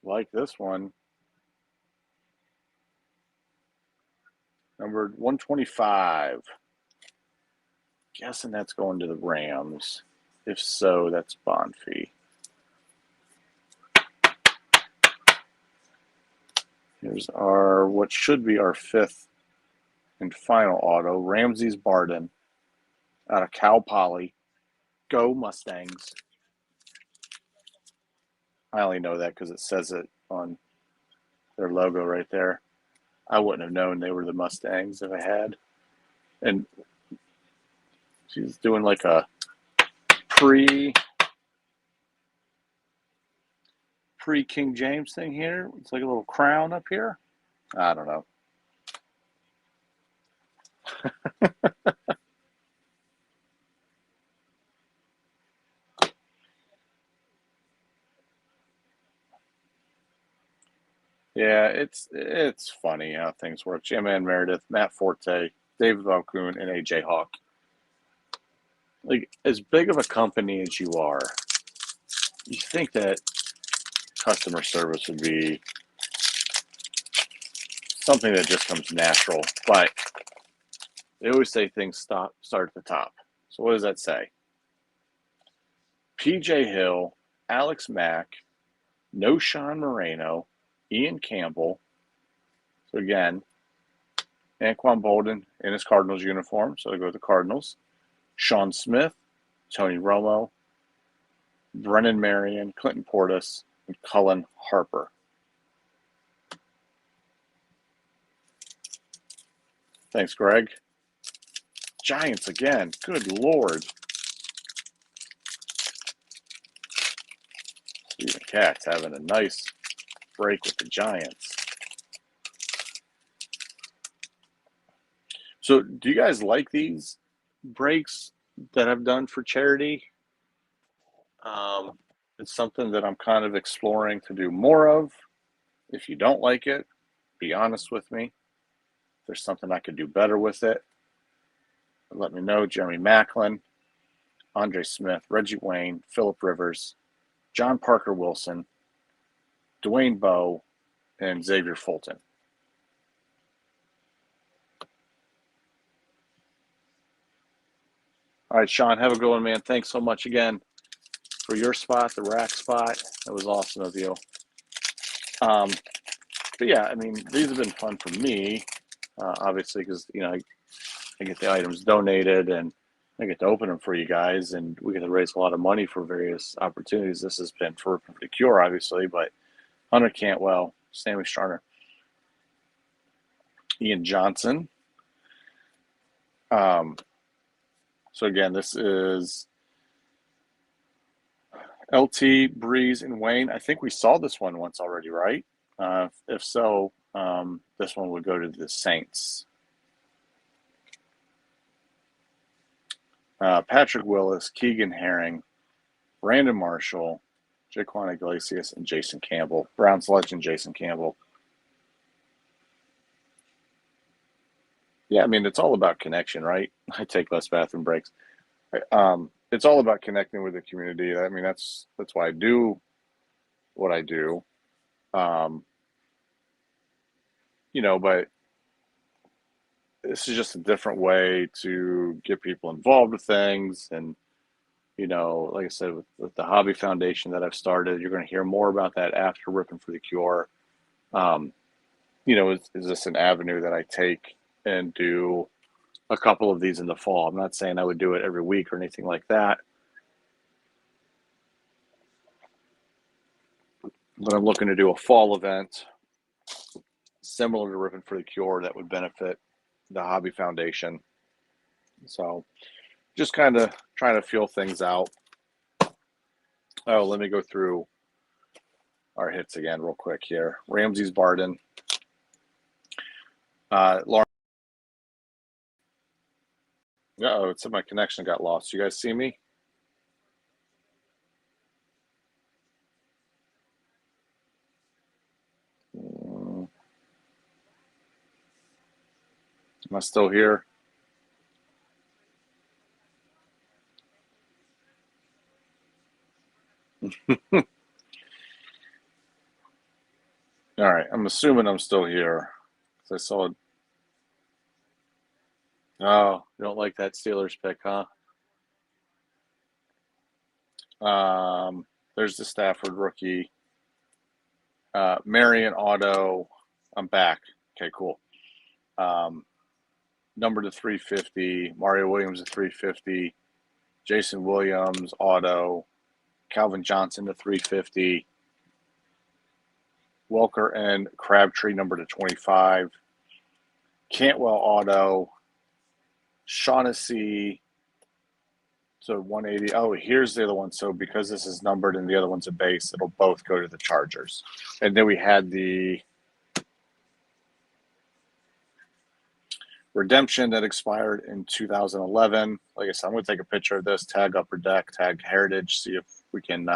Like this one. Numbered 125. Guessing that's going to the Rams. If so, that's Bonfee. Here's our, what should be our fifth and final auto. Ramses Barden out of Cal Poly. Go Mustangs. I only know that because it says it on their logo right there. I wouldn't have known they were the Mustangs if I had. And she's doing like a pre-King James thing here. It's like a little crown up here. I don't know. Yeah, it's funny how things work. J-Man Meredith, Matt Forte, David Valcoon, and AJ Hawk. Like, as big of a company as you are, you think that customer service would be something that just comes natural, but they always say things start at the top. So what does that say? PJ Hill, Alex Mack, no Sean Moreno, Ian Campbell. So again, Anquan Bolden in his Cardinals uniform, so they go with the Cardinals. Sean Smith, Tony Romo, Brennan Marion, Clinton Portis, and Cullen Harper. Thanks, Greg. Giants again. Good Lord. Stephen Katz having a nice break with the Giants. So do you guys like these breaks that I've done for charity? It's something that I'm kind of exploring to do more of. If you don't like it, be honest with me. If there's something I could do better with it, let me know. Jeremy Macklin, Andre Smith, Reggie Wayne, Phillip Rivers, John Parker Wilson, Dwayne Bowe, and Xavier Fulton. All right, Sean, have a good one, man. Thanks so much again for your spot, the rack spot. That was awesome of you. But yeah, I mean, these have been fun for me, obviously, because, you know, I get the items donated and I get to open them for you guys, and we get to raise a lot of money for various opportunities. This has been for the cure, obviously, but Hunter Cantwell, Sammy Starner, Ian Johnson. So again, this is LT, Breeze, and Wayne. I think we saw this one once already, right? If so, this one would go to the Saints. Patrick Willis, Keegan Herring, Brandon Marshall, Jaquan Iglesias, and Jason Campbell. Browns legend Jason Campbell. Yeah, I mean, it's all about connection, right? I take less bathroom breaks. It's all about connecting with the community. I mean, that's why I do what I do. You know, but this is just a different way to get people involved with things. And, you know, like I said, with the Hobby Foundation that I've started, you're going to hear more about that after Rippin for the Cure. You know, is this an avenue that I take and do a couple of these in the fall? I'm not saying I would do it every week or anything like that. But I'm looking to do a fall event similar to Rippin for the Cure that would benefit the Hobby Foundation. So just kind of trying to feel things out. Oh, let me go through our hits again real quick here. Ramsey's Barden. Lauren. Uh-oh, it said my connection got lost. You guys see me? Am I still here? All right, I'm assuming I'm still here. I saw it. Oh, you don't like that Steelers pick, huh? There's the Stafford rookie. Marion Auto. I'm back. Okay, cool. Number to 350. Mario Williams to 350. Jason Williams Auto. Calvin Johnson to 350. Welker and Crabtree number to 25. Cantwell Auto. Shaughnessy to 180. Oh, here's the other one. So because this is numbered and the other one's a base, it'll both go to the Chargers. And then we had the redemption that expired in 2011. Like I said, I'm going to take a picture of this, tag Upper Deck, tag Heritage, see if we can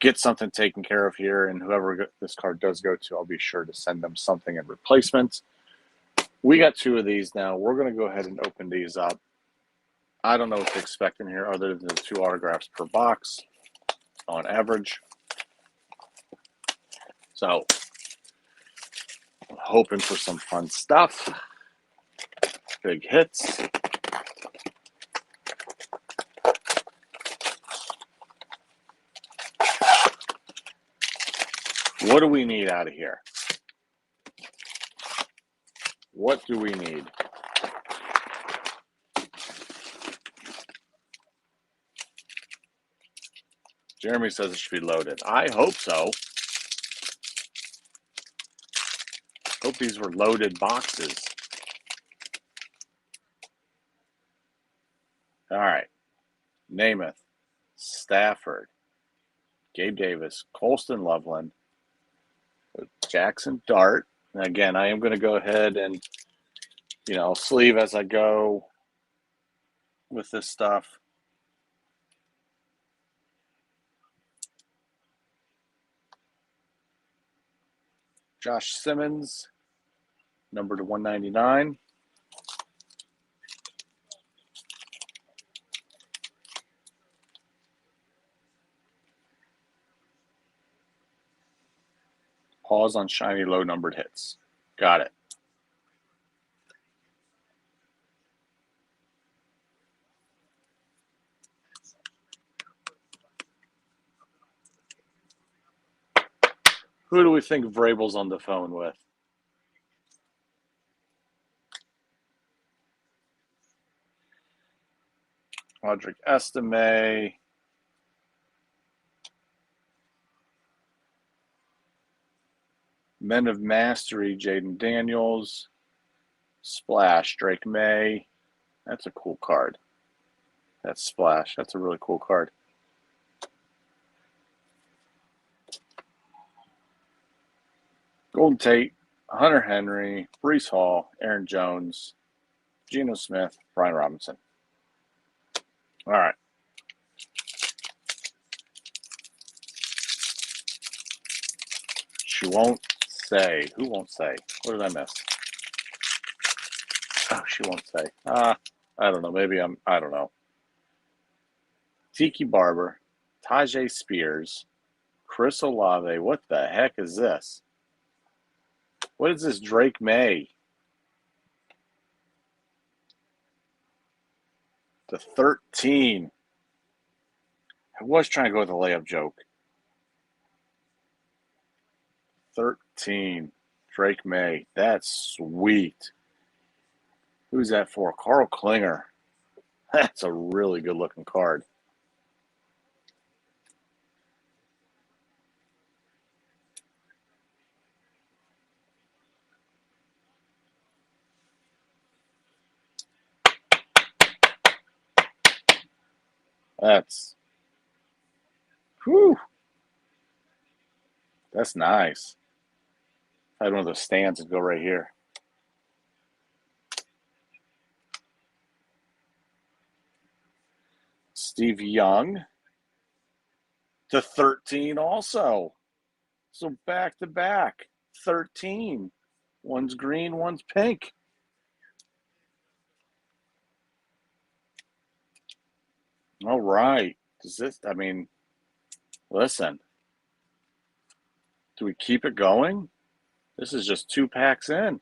get something taken care of here. And whoever this card does go to, I'll be sure to send them something in replacement. We got two of these now. We're going to go ahead and open these up. I don't know what to expect in here other than 2 autographs per box on average. So I'm hoping for some fun stuff. Big hits. What do we need out of here? What do we need? Jeremy says it should be loaded. I hope so. Hope these were loaded boxes. All right. Namath, Stafford, Gabe Davis, Colston Loveland, Jackson Dart. And again, I am going to go ahead and, sleeve as I go with this stuff. Josh Simmons, number to 199. Pause on shiny low numbered hits. Got it. Who do we think Vrabel's on the phone with? Roderick Estime. Men of Mastery, Jaden Daniels. Splash, Drake May. That's a cool card. That's Splash. That's a really cool card. Golden Tate, Hunter Henry, Breece Hall, Aaron Jones, Geno Smith, Brian Robinson. All right. She won't say. Who won't say? What did I miss? Oh, she won't say. I don't know. Maybe I don't know. Tiki Barber, Tajay Spears, Chris Olave. What the heck is this? What is this Drake May? The 13. I was trying to go with a layup joke. 13. Drake May. That's sweet. Who's that for? Carl Klinger. That's a really good looking card. That's, whew, that's nice. I had one of those stands and go right here. Steve Young to 13 also. So back to back, 13. One's green, one's pink. All right. Does this, I mean, listen, do we keep it going? This is just 2 packs in.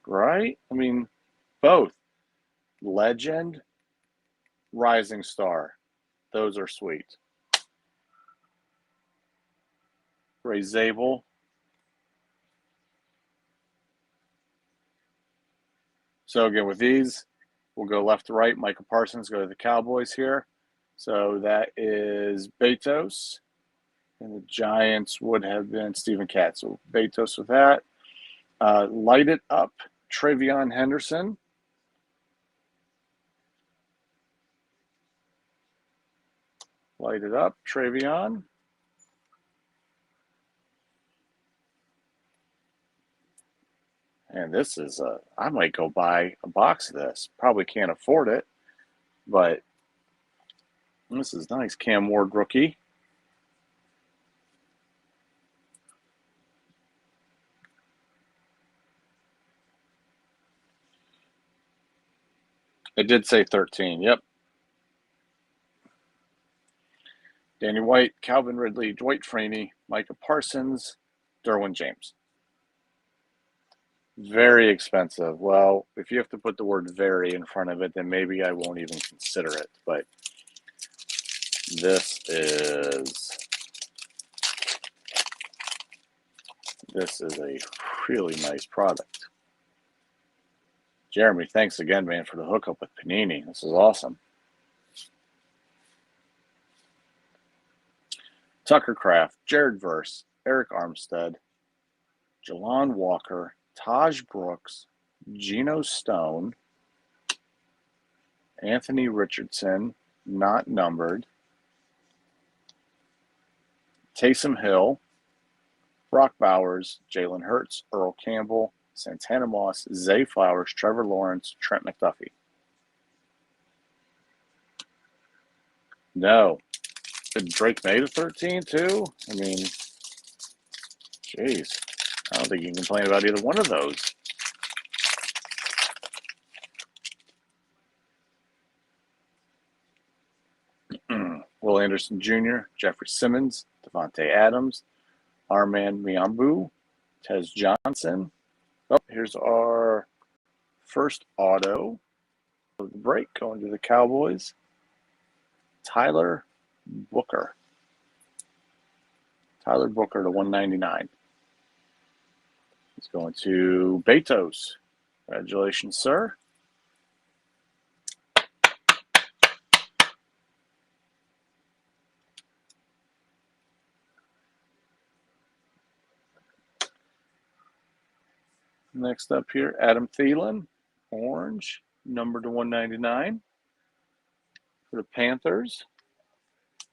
Right? I mean, both. Legend, Rising Star. Those are sweet. Ray Zabel. So again, with these, we'll go left to right. Michael Parsons, go to the Cowboys here. So that is Betos. And the Giants would have been Stephen Katz. So Betos with that. Light it up, Travion Henderson. Light it up, Travion. And this is I might go buy a box of this. Probably can't afford it, but this is nice. Cam Ward rookie. It did say 13. Yep. Danny White, Calvin Ridley, Dwight Freeney, Micah Parsons, Derwin James. Very expensive. Well, if you have to put the word very in front of it, then maybe I won't even consider it. But this is a really nice product. Jeremy, thanks again, man, for the hookup with Panini. This is awesome. Tucker Kraft, Jared Verse, Eric Armstead, Jelon Walker, Taj Brooks, Geno Stone, Anthony Richardson, not numbered, Taysom Hill, Brock Bowers, Jalen Hurts, Earl Campbell, Santana Moss, Zay Flowers, Trevor Lawrence, Trent McDuffie. No. Did Drake May to 13 too? I mean, jeez. I don't think you can complain about either one of those. Will Anderson Jr., Jeffrey Simmons, Devontae Adams, Armand Miambu, Tez Johnson. Oh, here's our first auto of the break going to the Cowboys. Tyler Booker. Tyler Booker to 199. He's going to Betos. Congratulations, sir. Next up here, Adam Thielen, orange, number to 199. For the Panthers,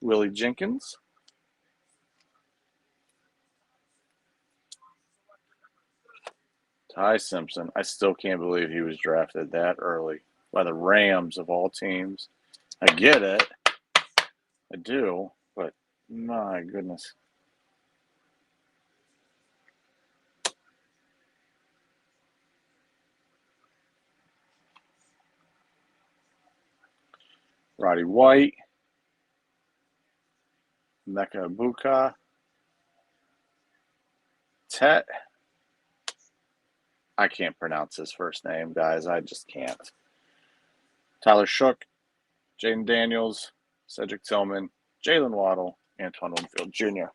Willie Jenkins. Ty Simpson. I still can't believe he was drafted that early by the Rams of all teams. I get it. I do, but my goodness. Roddy White, Mecca Ibuka, Tet. I can't pronounce his first name, guys. I just can't. Tyler Shook, Jaden Daniels, Cedric Tillman, Jalen Waddle, Antoine Winfield Jr.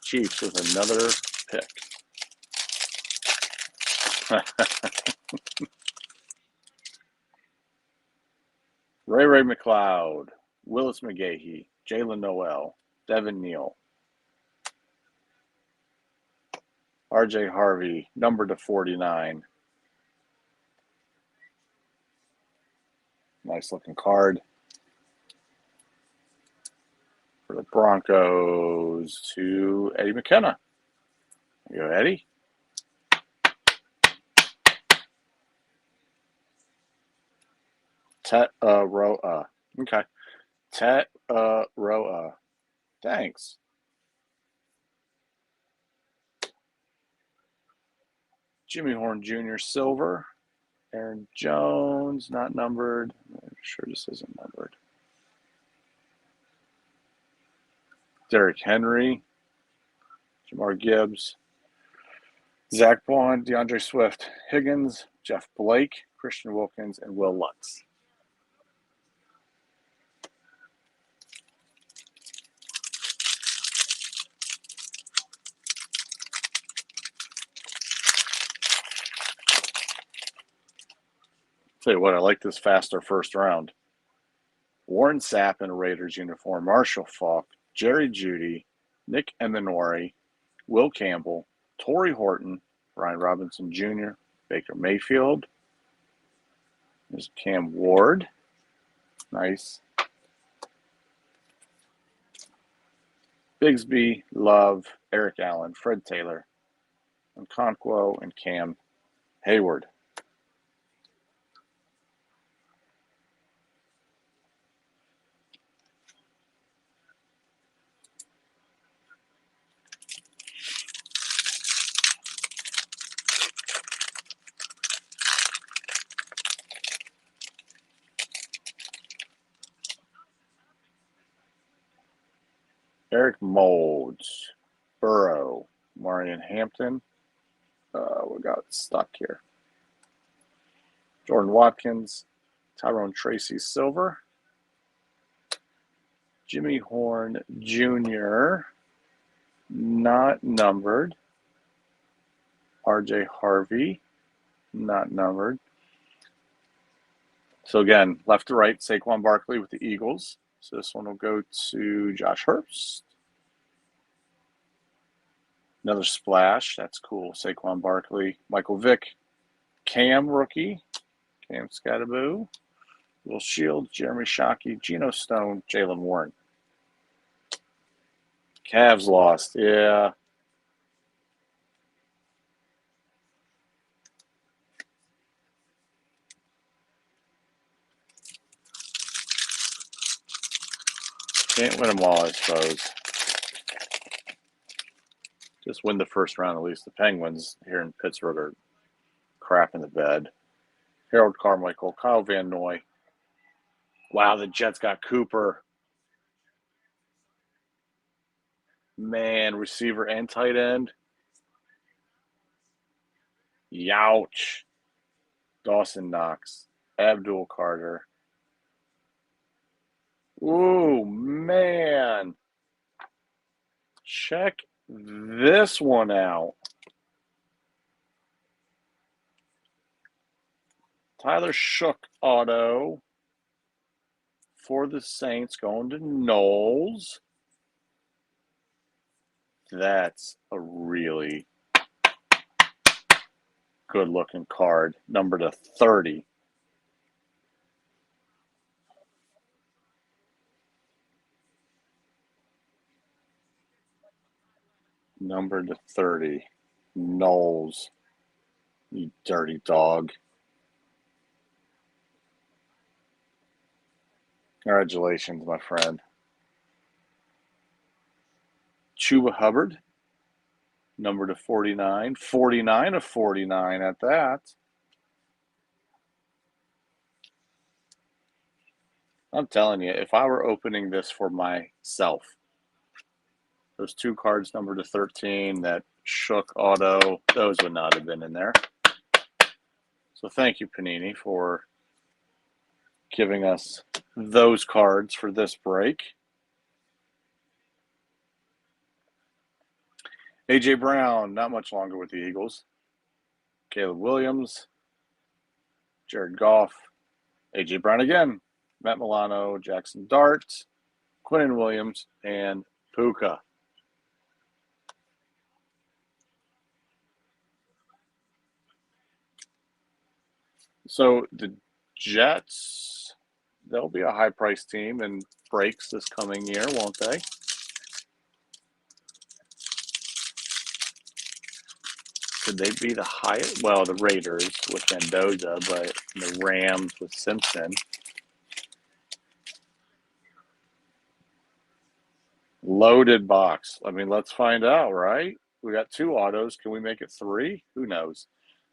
Chiefs with another pick. Ray McLeod, Willis McGahee, Jalen Noel, Devin Neal. RJ Harvey, number to 49. Nice looking card. For the Broncos to Eddie McKenna. There you go, Eddie. Roa. Okay. Roa. Thanks. Jimmy Horn Jr. Silver. Aaron Jones, not numbered. I'm sure this isn't numbered. Derrick Henry. Jamar Gibbs. Zach Bond, DeAndre Swift, Higgins, Jeff Blake, Christian Wilkins, and Will Lutz. Tell you what, I like this faster first round. Warren Sapp in a Raiders uniform, Marshall Faulk, Jerry Jeudy, Nick Emenori, Will Campbell, Torrey Horton, Brian Robinson Jr., Baker Mayfield. There's Cam Ward. Nice. Bigsby, Love, Eric Allen, Fred Taylor, and Okonkwo, and Cam Hayward. Eric Molds, Burrow, Marion Hampton. We got stuck here. Jordan Watkins, Tyrone Tracy Silver, Jimmy Horn Jr., not numbered. RJ Harvey, not numbered. So again, left to right, Saquon Barkley with the Eagles. So this one will go to Josh Herbst. Another splash. That's cool. Saquon Barkley, Michael Vick, Cam rookie, Cam Scattaboo, Will Shields, Jeremy Shockey, Geno Stone, Jalen Warren. Cavs lost. Yeah. Can't win them all, I suppose. Just win the first round at least. The Penguins here in Pittsburgh are crap in the bed. Harold Carmichael, Kyle Van Noy. Wow, the Jets got Cooper. Man, receiver and tight end. Youch. Dawson Knox. Abdul Carter. Ooh, man. Check this one out. Tyler Shook auto for the Saints going to Knowles. That's a really good looking card. Number to 30. Number to 30. Knowles. You dirty dog. Congratulations, my friend. Chuba Hubbard. Number to 49. 49 of 49 at that. I'm telling you, if I were opening this for myself, those two cards number to 13, that Shook auto, those would not have been in there. So thank you, Panini, for giving us those cards for this break. A.J. Brown, not much longer with the Eagles. Caleb Williams, Jared Goff, A.J. Brown again, Matt Milano, Jackson Dart, Quinnen Williams, and Puka. So the Jets, they'll be a high-priced team in breaks this coming year, won't they? Could they be the highest? Well, the Raiders with Mendoza, but the Rams with Simpson. Loaded box. I mean, let's find out, right? We got 2 autos. Can we make it 3? Who knows?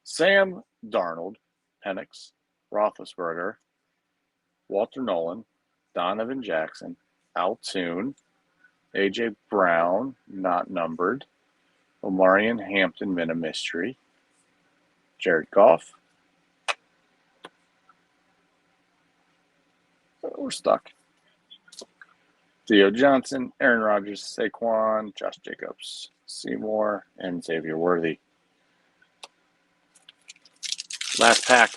Sam Darnold, Penix, Roethlisberger, Walter Nolan, Donovan Jackson, Altoon, A.J. Brown, not numbered, Omarion Hampton, Mina Mystery, Jared Goff. We're stuck. Theo Johnson, Aaron Rodgers, Saquon, Josh Jacobs, Seymour, and Xavier Worthy. Last pack.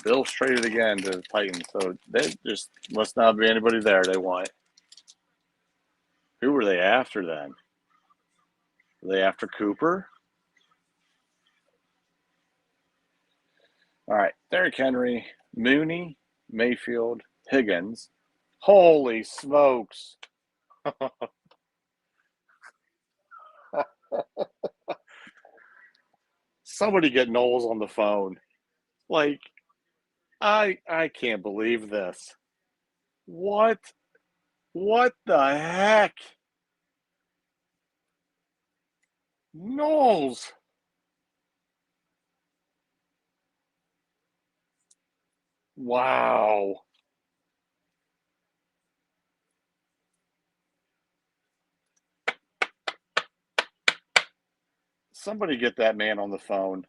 Bills traded again to the Titans, so they just must not be anybody there they want. Who were they after then? Were they after Cooper? All right, Derrick Henry, Mooney, Mayfield, Higgins. Holy smokes. Somebody get Knowles on the phone. Like, I can't believe this. What? What the heck? Knowles. Wow. Somebody get that man on the phone.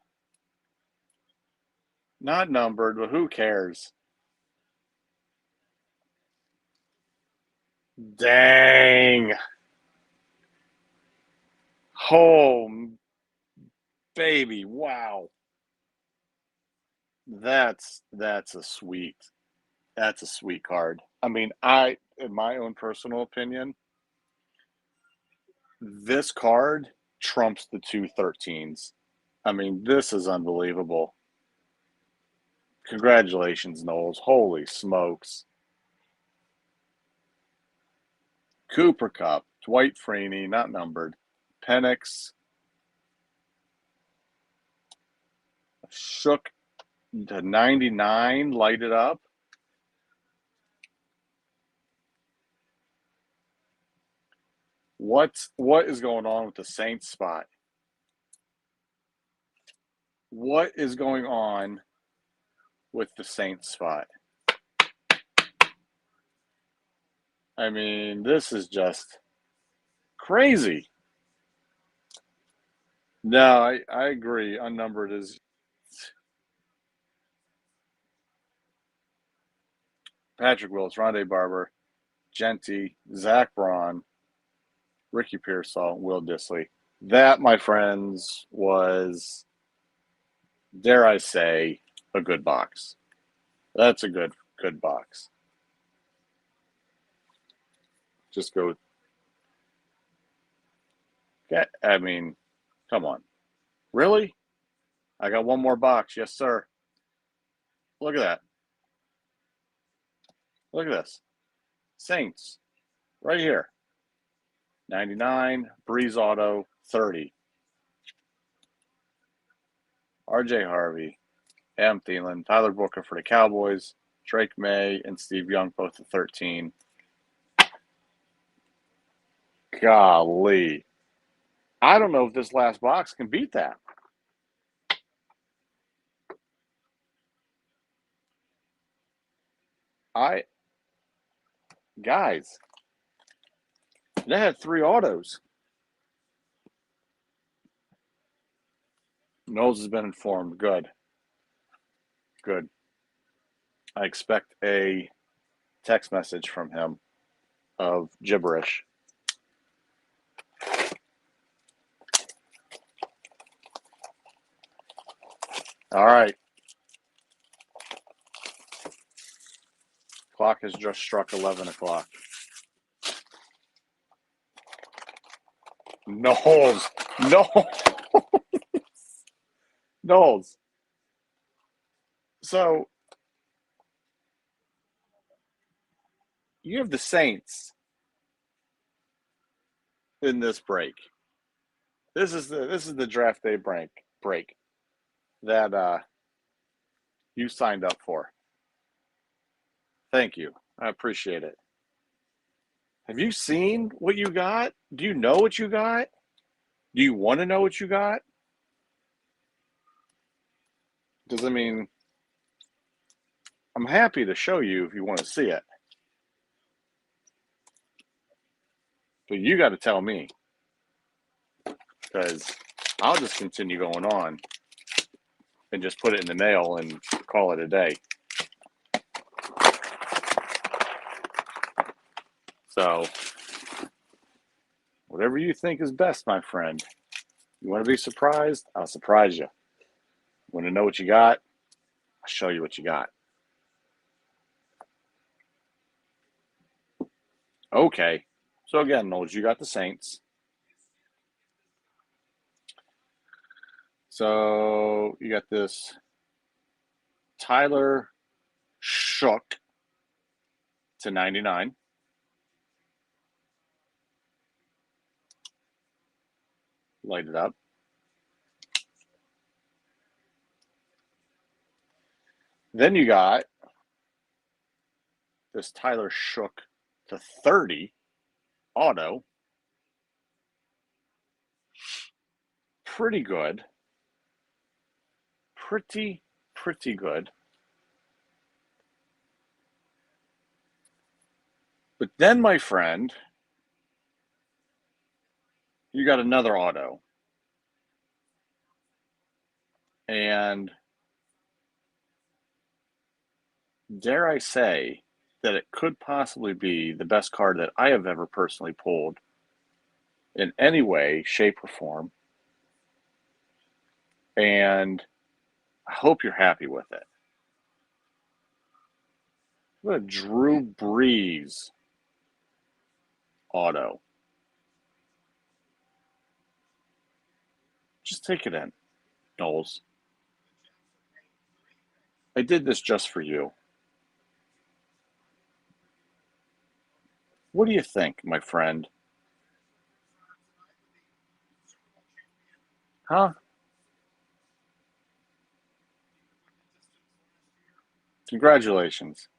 Not numbered, but who cares? Dang. Oh, baby. Wow. That's a sweet card. I mean, in my own personal opinion, this card trumps the 213s. I mean, this is unbelievable. Congratulations, Knowles. Holy smokes. Cooper Cup, Dwight Freeney, not numbered. Penix, shook to 99, lighted up. What is going on with the Saints spot? What is going on with the Saints spot? I mean, this is just crazy. No, I agree. Unnumbered is Patrick Willis, Rondé Barber, Genty, Zach Braun, Ricky Pearsall, Will Dissly. That, my friends, was, dare I say, a good box. That's a good box. Just go. I mean, come on. Really? I got one more box. Yes, sir. Look at that. Look at this. Saints. Right here. 99. Breeze Auto. 30. R.J. Harvey. Adam Thielen. Tyler Booker for the Cowboys. Drake May and Steve Young both at 13. Golly. I don't know if this last box can beat that. Guys, they had 3 autos. Knowles has been informed. Good. Good. I expect a text message from him of gibberish. All right. Clock has just struck 11 o'clock. Knowles. No. Knowles. So you have the Saints in this break. This is the draft day break that you signed up for. Thank you. I appreciate it. Have you seen what you got? Do you know what you got? Do you want to know what you got? Because, I mean, I'm happy to show you if you want to see it. But you got to tell me. Because I'll just continue going on and just put it in the mail and call it a day. So, whatever you think is best, my friend. You want to be surprised? I'll surprise you. Want to know what you got? I'll show you what you got. Okay. So again, Knowles, you got the Saints. So you got this Tyler Shook to 99. Light it up. Then you got this Tyler Shook to 30 auto. Pretty good. Pretty good. But then, my friend, you got another auto. And dare I say that it could possibly be the best card that I have ever personally pulled in any way, shape, or form. And I hope you're happy with it. What a Drew Brees auto. Just take it in, Knowles. I did this just for you. What do you think, my friend? Huh? Congratulations.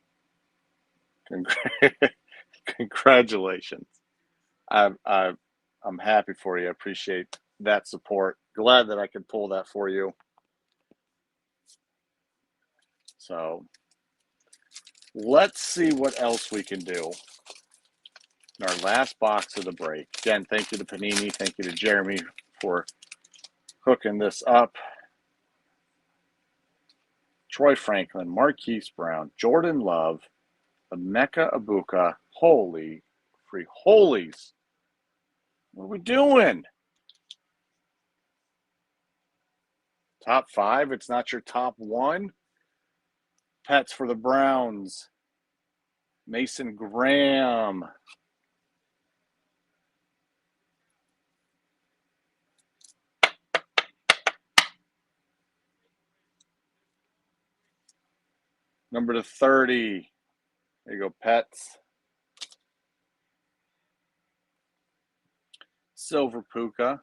Congratulations. I'm happy for you. I appreciate that support. Glad that I could pull that for you. So let's see what else we can do in our last box of the break. Again, thank you to Panini. Thank you to Jeremy for hooking this up. Troy Franklin, Marquise Brown, Jordan Love, Emeka Ibuka. Holy free holies. What are we doing? Top 5? It's not your top 1? Pets for the Browns. Mason Graham. Number to 30. There you go, Pets. Silver Puka.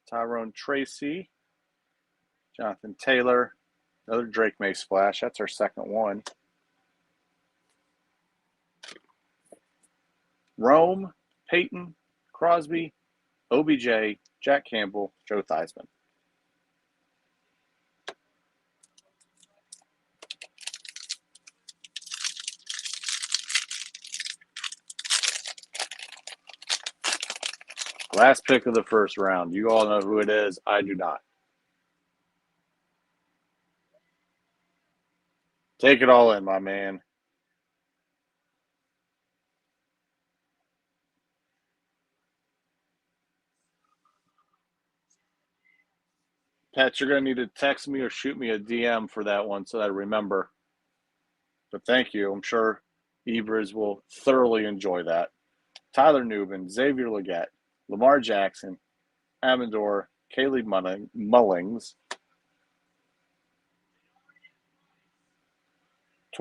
Tyrone Tracy. Jonathan Taylor. Another Drake May splash. That's our second one. Rome, Peyton, Crosby, OBJ, Jack Campbell, Joe Theismann. Last pick of the first round. You all know who it is. I do not. Take it all in, my man. Pat, you're going to need to text me or shoot me a DM for that one so that I remember. But thank you. I'm sure Ebers will thoroughly enjoy that. Tyler Newman, Xavier Legette, Lamar Jackson, Amador, Caleb Mullings,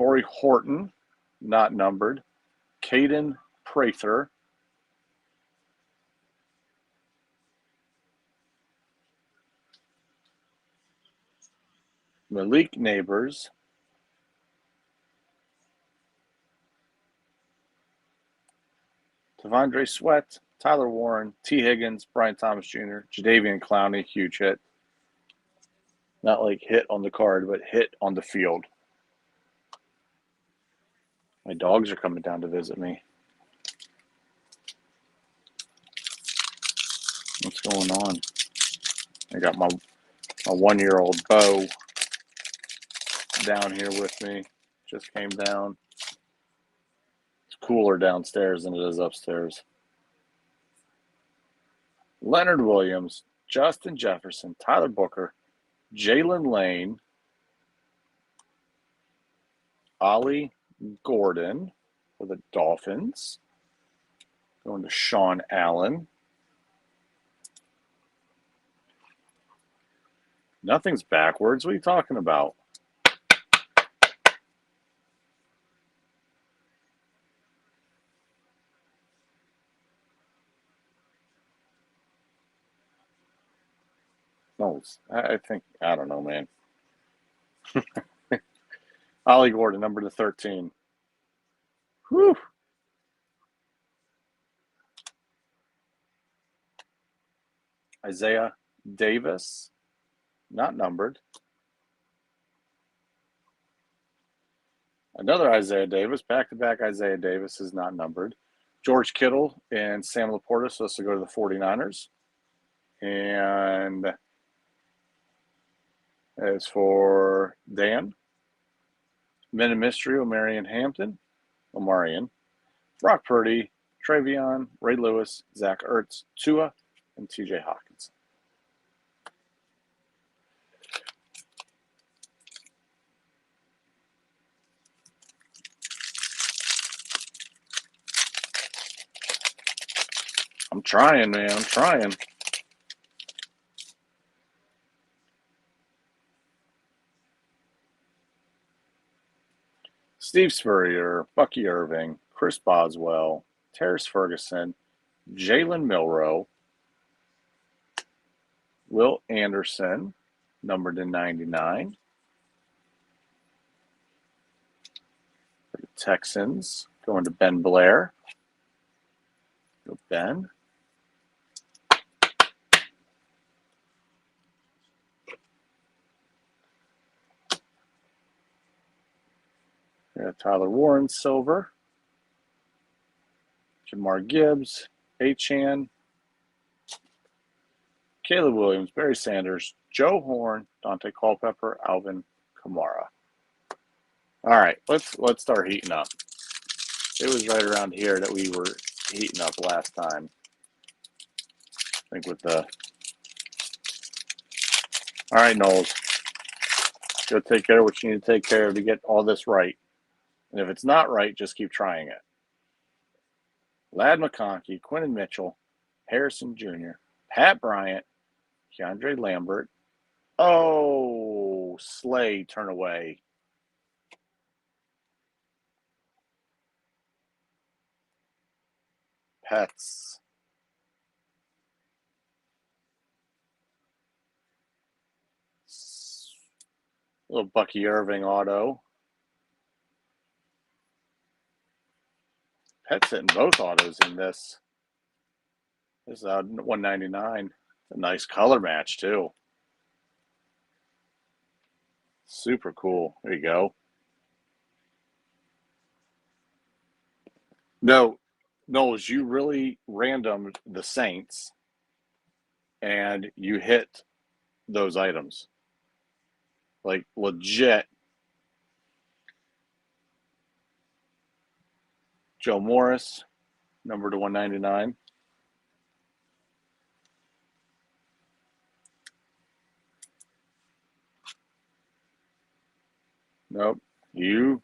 Torrey Horton, not numbered. Caden Prather. Malik Neighbors. Tavondre Sweat, Tyler Warren, T. Higgins, Brian Thomas Jr., Jadeveon Clowney, huge hit. Not like hit on the card, but hit on the field. My dogs are coming down to visit me. What's going on? I got my 1-year-old Bo down here with me. Just came down. It's cooler downstairs than it is upstairs. Leonard Williams, Justin Jefferson, Tyler Booker, Jalen Lane, Ollie Gordon for the Dolphins. Going to Sean Allen. Nothing's backwards. What are you talking about? No, I think, I don't know, man. Ollie Gordon, number to 13. Whew. Isaiah Davis, not numbered. Another Isaiah Davis, back-to-back Isaiah Davis is not numbered. George Kittle and Sam Laporta supposed to go to the 49ers. And as for Dan, Men of Mystery, Omarion Hampton, Brock Purdy, Travion, Ray Lewis, Zach Ertz, Tua, and TJ Hawkins. I'm trying, man. I'm trying. Steve Spurrier, Bucky Irving, Chris Boswell, Terrace Ferguson, Jalen Milroe, Will Anderson, numbered to 99. For the Texans, going to Ben Blair. Go Ben. Tyler Warren, silver. Jamar Gibbs, Achan, Caleb Williams, Barry Sanders, Joe Horn, Dante Culpepper, Alvin Kamara. All right, let's start heating up. It was right around here that we were heating up last time. I think with the... All right, Knowles. Go take care of what you need to take care of to get all this right. And if it's not right, just keep trying it. Ladd McConkey, Quinton Mitchell, Harrison Jr., Pat Bryant, Keandre Lambert. Oh, Slay, turn away. Pets. Little Bucky Irving auto. Pets hitting both autos in this. This is a 199. It's a nice color match, too. Super cool. There you go. No, Knowles, you really randomed the Saints, and you hit those items. Like, legit. Joe Morris, number to 199. Nope. You.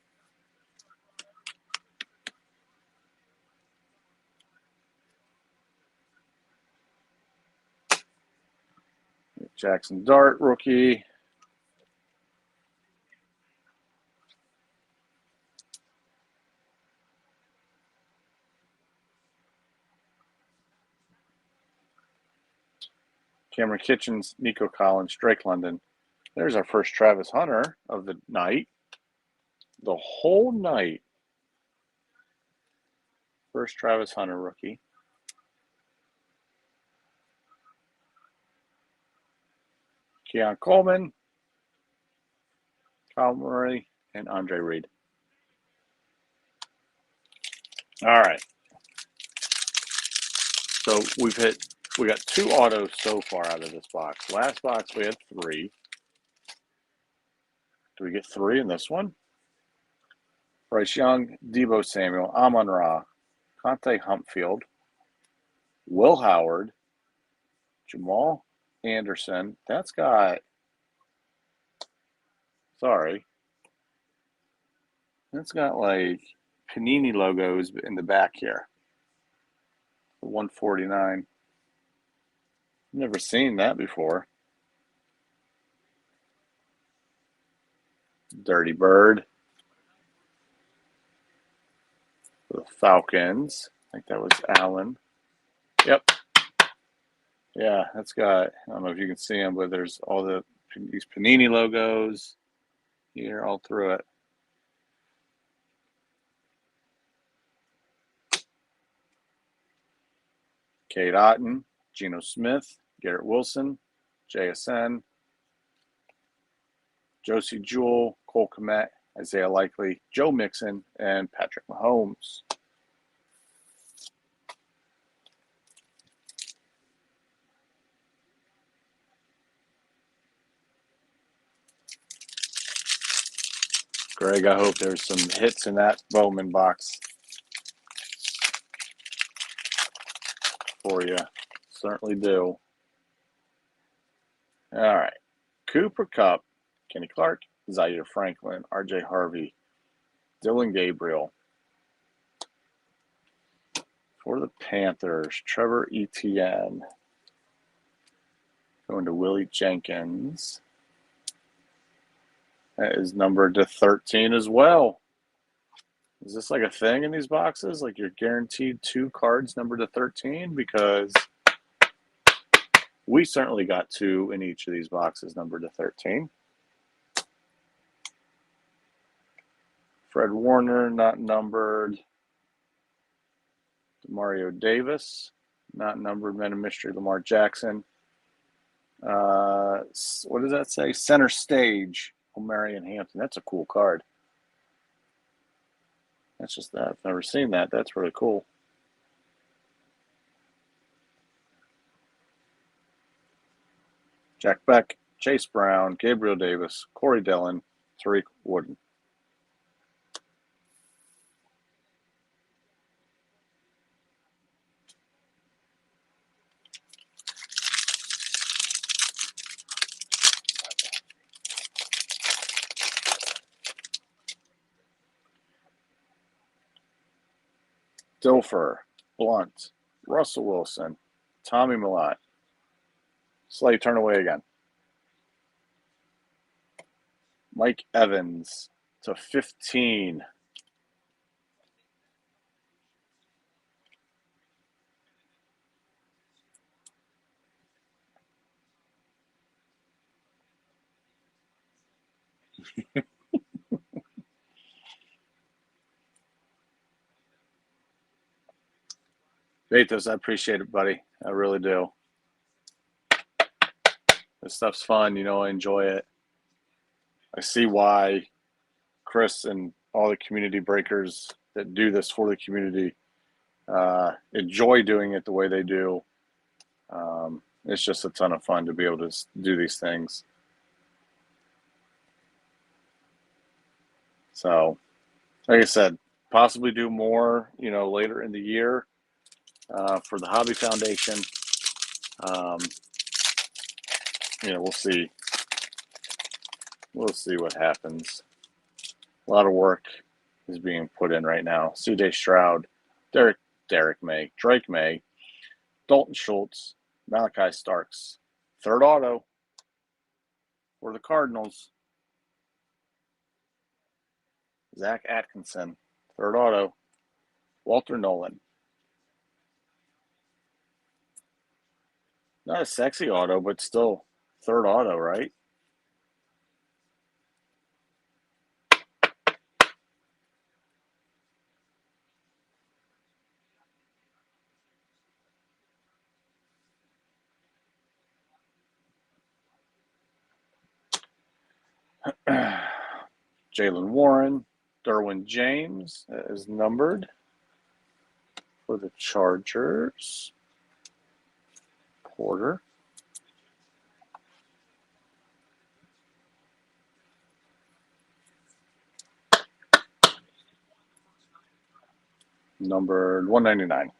Jackson Dart, rookie. Cameron Kitchens, Nico Collins, Drake London. There's our first Travis Hunter of the night. The whole night. First Travis Hunter rookie. Keon Coleman, Kyle Murray, and Andre Reed. All right. So we got 2 autos so far out of this box. Last box we had 3. Do we get 3 in this one? Bryce Young, Deebo Samuel, Amon-Ra, Conte Humpfield, Will Howard, Jamal Anderson. That's got, that's got like Panini logos in the back here. 149. Never seen that before. Dirty Bird. The Falcons. I think that was Allen. Yep. Yeah, that's got, I don't know if you can see them, but there's all these Panini logos here all through it. Kate Otten, Geno Smith, Garrett Wilson, JSN, Josie Jewell, Cole Kmet, Isaiah Likely, Joe Mixon, and Patrick Mahomes. Greg, I hope there's some hits in that Bowman box for you. Certainly do. All right. Cooper Kupp, Kenny Clark, Zaire Franklin, RJ Harvey, Dylan Gabriel. For the Panthers, Trevor Etienne. Going to Willie Jenkins. That is numbered to 13 as well. Is this like a thing in these boxes? Like you're guaranteed 2 cards numbered to 13? Because we certainly got 2 in each of these boxes numbered to 13. Fred Warner, not numbered. Mario Davis, not numbered. Men of Mystery, Lamar Jackson. What does that say? Center Stage, O'Marion Hampton. That's a cool card. That's just that. I've never seen that. That's really cool. Jack Beck, Chase Brown, Gabriel Davis, Corey Dillon, Tariq Wooden. Dilfer, Blunt, Russell Wilson, Tommy Millott. Slay, turn away again. Mike Evans to 15. Betos, I appreciate it, buddy. I really do. This stuff's fun. I enjoy it. I see why Chris and all the community breakers that do this for the community enjoy doing it the way they do. It's just a ton of fun to be able to do these things. So, like I said, possibly do more, later in the year for the Hobby Foundation. We'll see. We'll see what happens. A lot of work is being put in right now. CJ Stroud, Drake May, Dalton Schultz, Malachi Starks. Third auto for the Cardinals. Zach Atkinson. Third auto. Walter Nolan. Not a sexy auto, but still third auto, right? Jalen Warren, Derwin James is numbered for the Chargers. Porter. Numbered 199.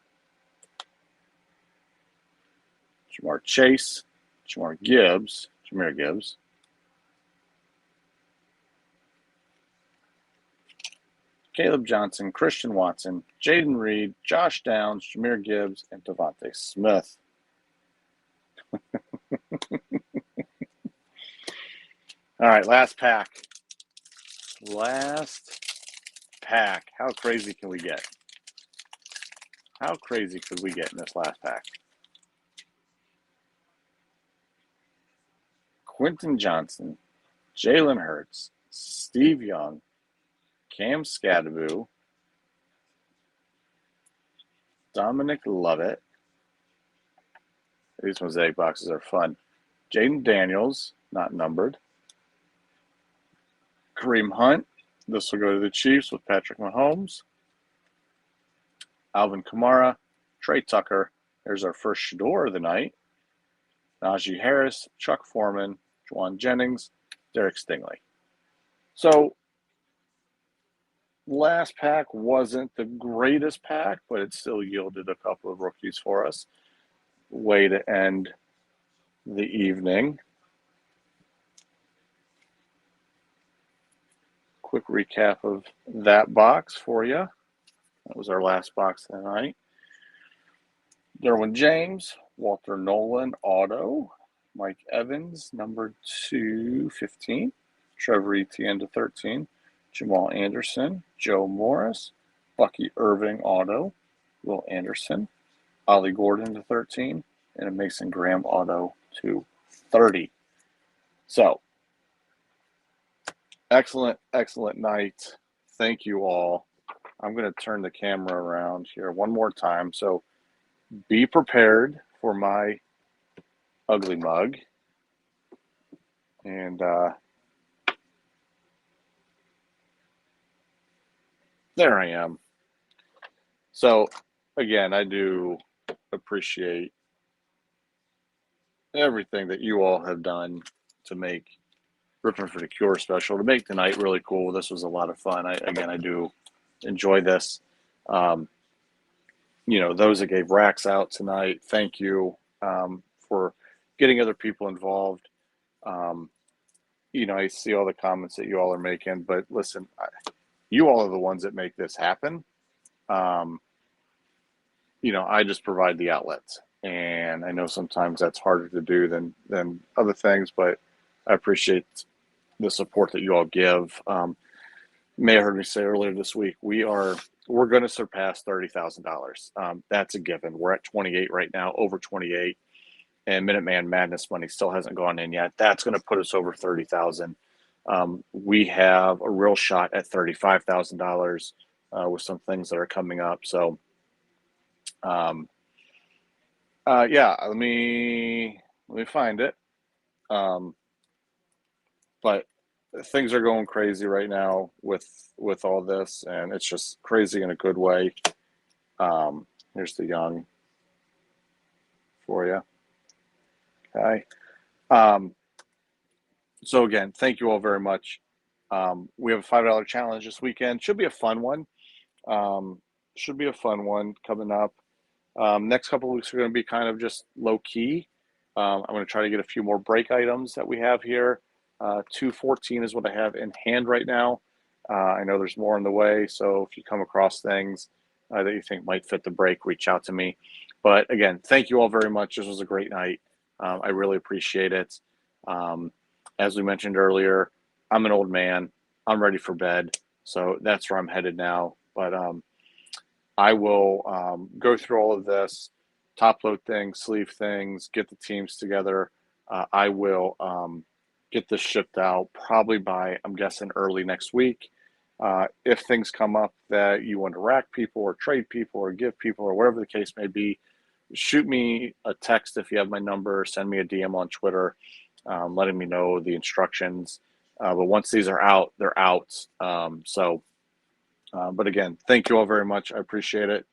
Jamar Chase, Jameer Gibbs. Caleb Johnson, Christian Watson, Jaden Reed, Josh Downs, Jameer Gibbs, and Devontae Smith. All right, last pack. Last pack. How crazy can we get? How crazy could we get in this last pack? Quentin Johnson, Jalen Hurts, Steve Young, Cam Scadaboo, Dominic Lovett. These mosaic boxes are fun. Jaden Daniels, not numbered. Kareem Hunt. This will go to the Chiefs with Patrick Mahomes. Alvin Kamara, Trey Tucker. There's our first Shador of the night. Najee Harris, Chuck Foreman, Juwan Jennings, Derek Stingley. So last pack wasn't the greatest pack, but it still yielded a couple of rookies for us. Way to end the evening. Quick recap of that box for you. That was our last box tonight. Derwin James, Walter Nolan, auto. Mike Evans, number 215. Trevor Etienne to 13. Jamal Anderson, Joe Morris, Bucky Irving, auto. Will Anderson, Ollie Gordon to 13, and a Mason Graham auto to 30. So, excellent night. Thank you all. I'm going to turn the camera around here one more time. So, be prepared for my ugly mug. And there I am. So, again, I do appreciate everything that you all have done to make Rippin for the Cure special, to make tonight really cool. This was a lot of fun. I do enjoy this. Those that gave racks out tonight, thank you for getting other people involved. I see all the comments that you all are making, but listen, you all are the ones that make this happen. I just provide the outlets, and I know sometimes that's harder to do than other things, but I appreciate the support that you all give. May have heard me say earlier this week, we're going to surpass $30,000. That's a given. We're at 28 right now, over 28, and Minuteman Madness money still hasn't gone in yet. That's going to put us over 30,000. We have a real shot at $35,000 with some things that are coming up. So, let me find it. But things are going crazy right now with all this, and it's just crazy in a good way. Here's the young for you. Okay. So again, thank you all very much. We have a $5 challenge this weekend. Should be a fun one. Coming up. Next couple of weeks are going to be kind of just low key. I'm going to try to get a few more break items that we have here. 214 is what I have in hand right now. I know there's more on the way, so if you come across things that you think might fit the break, reach out to me. But again, thank you all very much. This was a great night. I really appreciate it. As we mentioned earlier, I'm an old man. I'm ready for bed, so that's where I'm headed now. But I will go through all of this. top load things, sleeve things, get the teams together. I will get this shipped out probably by, I'm guessing, early next week. If things come up that you want to rack people or trade people or give people or whatever the case may be, shoot me a text if you have my number, send me a DM on Twitter, letting me know the instructions. But once these are out, they're out. But again, thank you all very much. I appreciate it.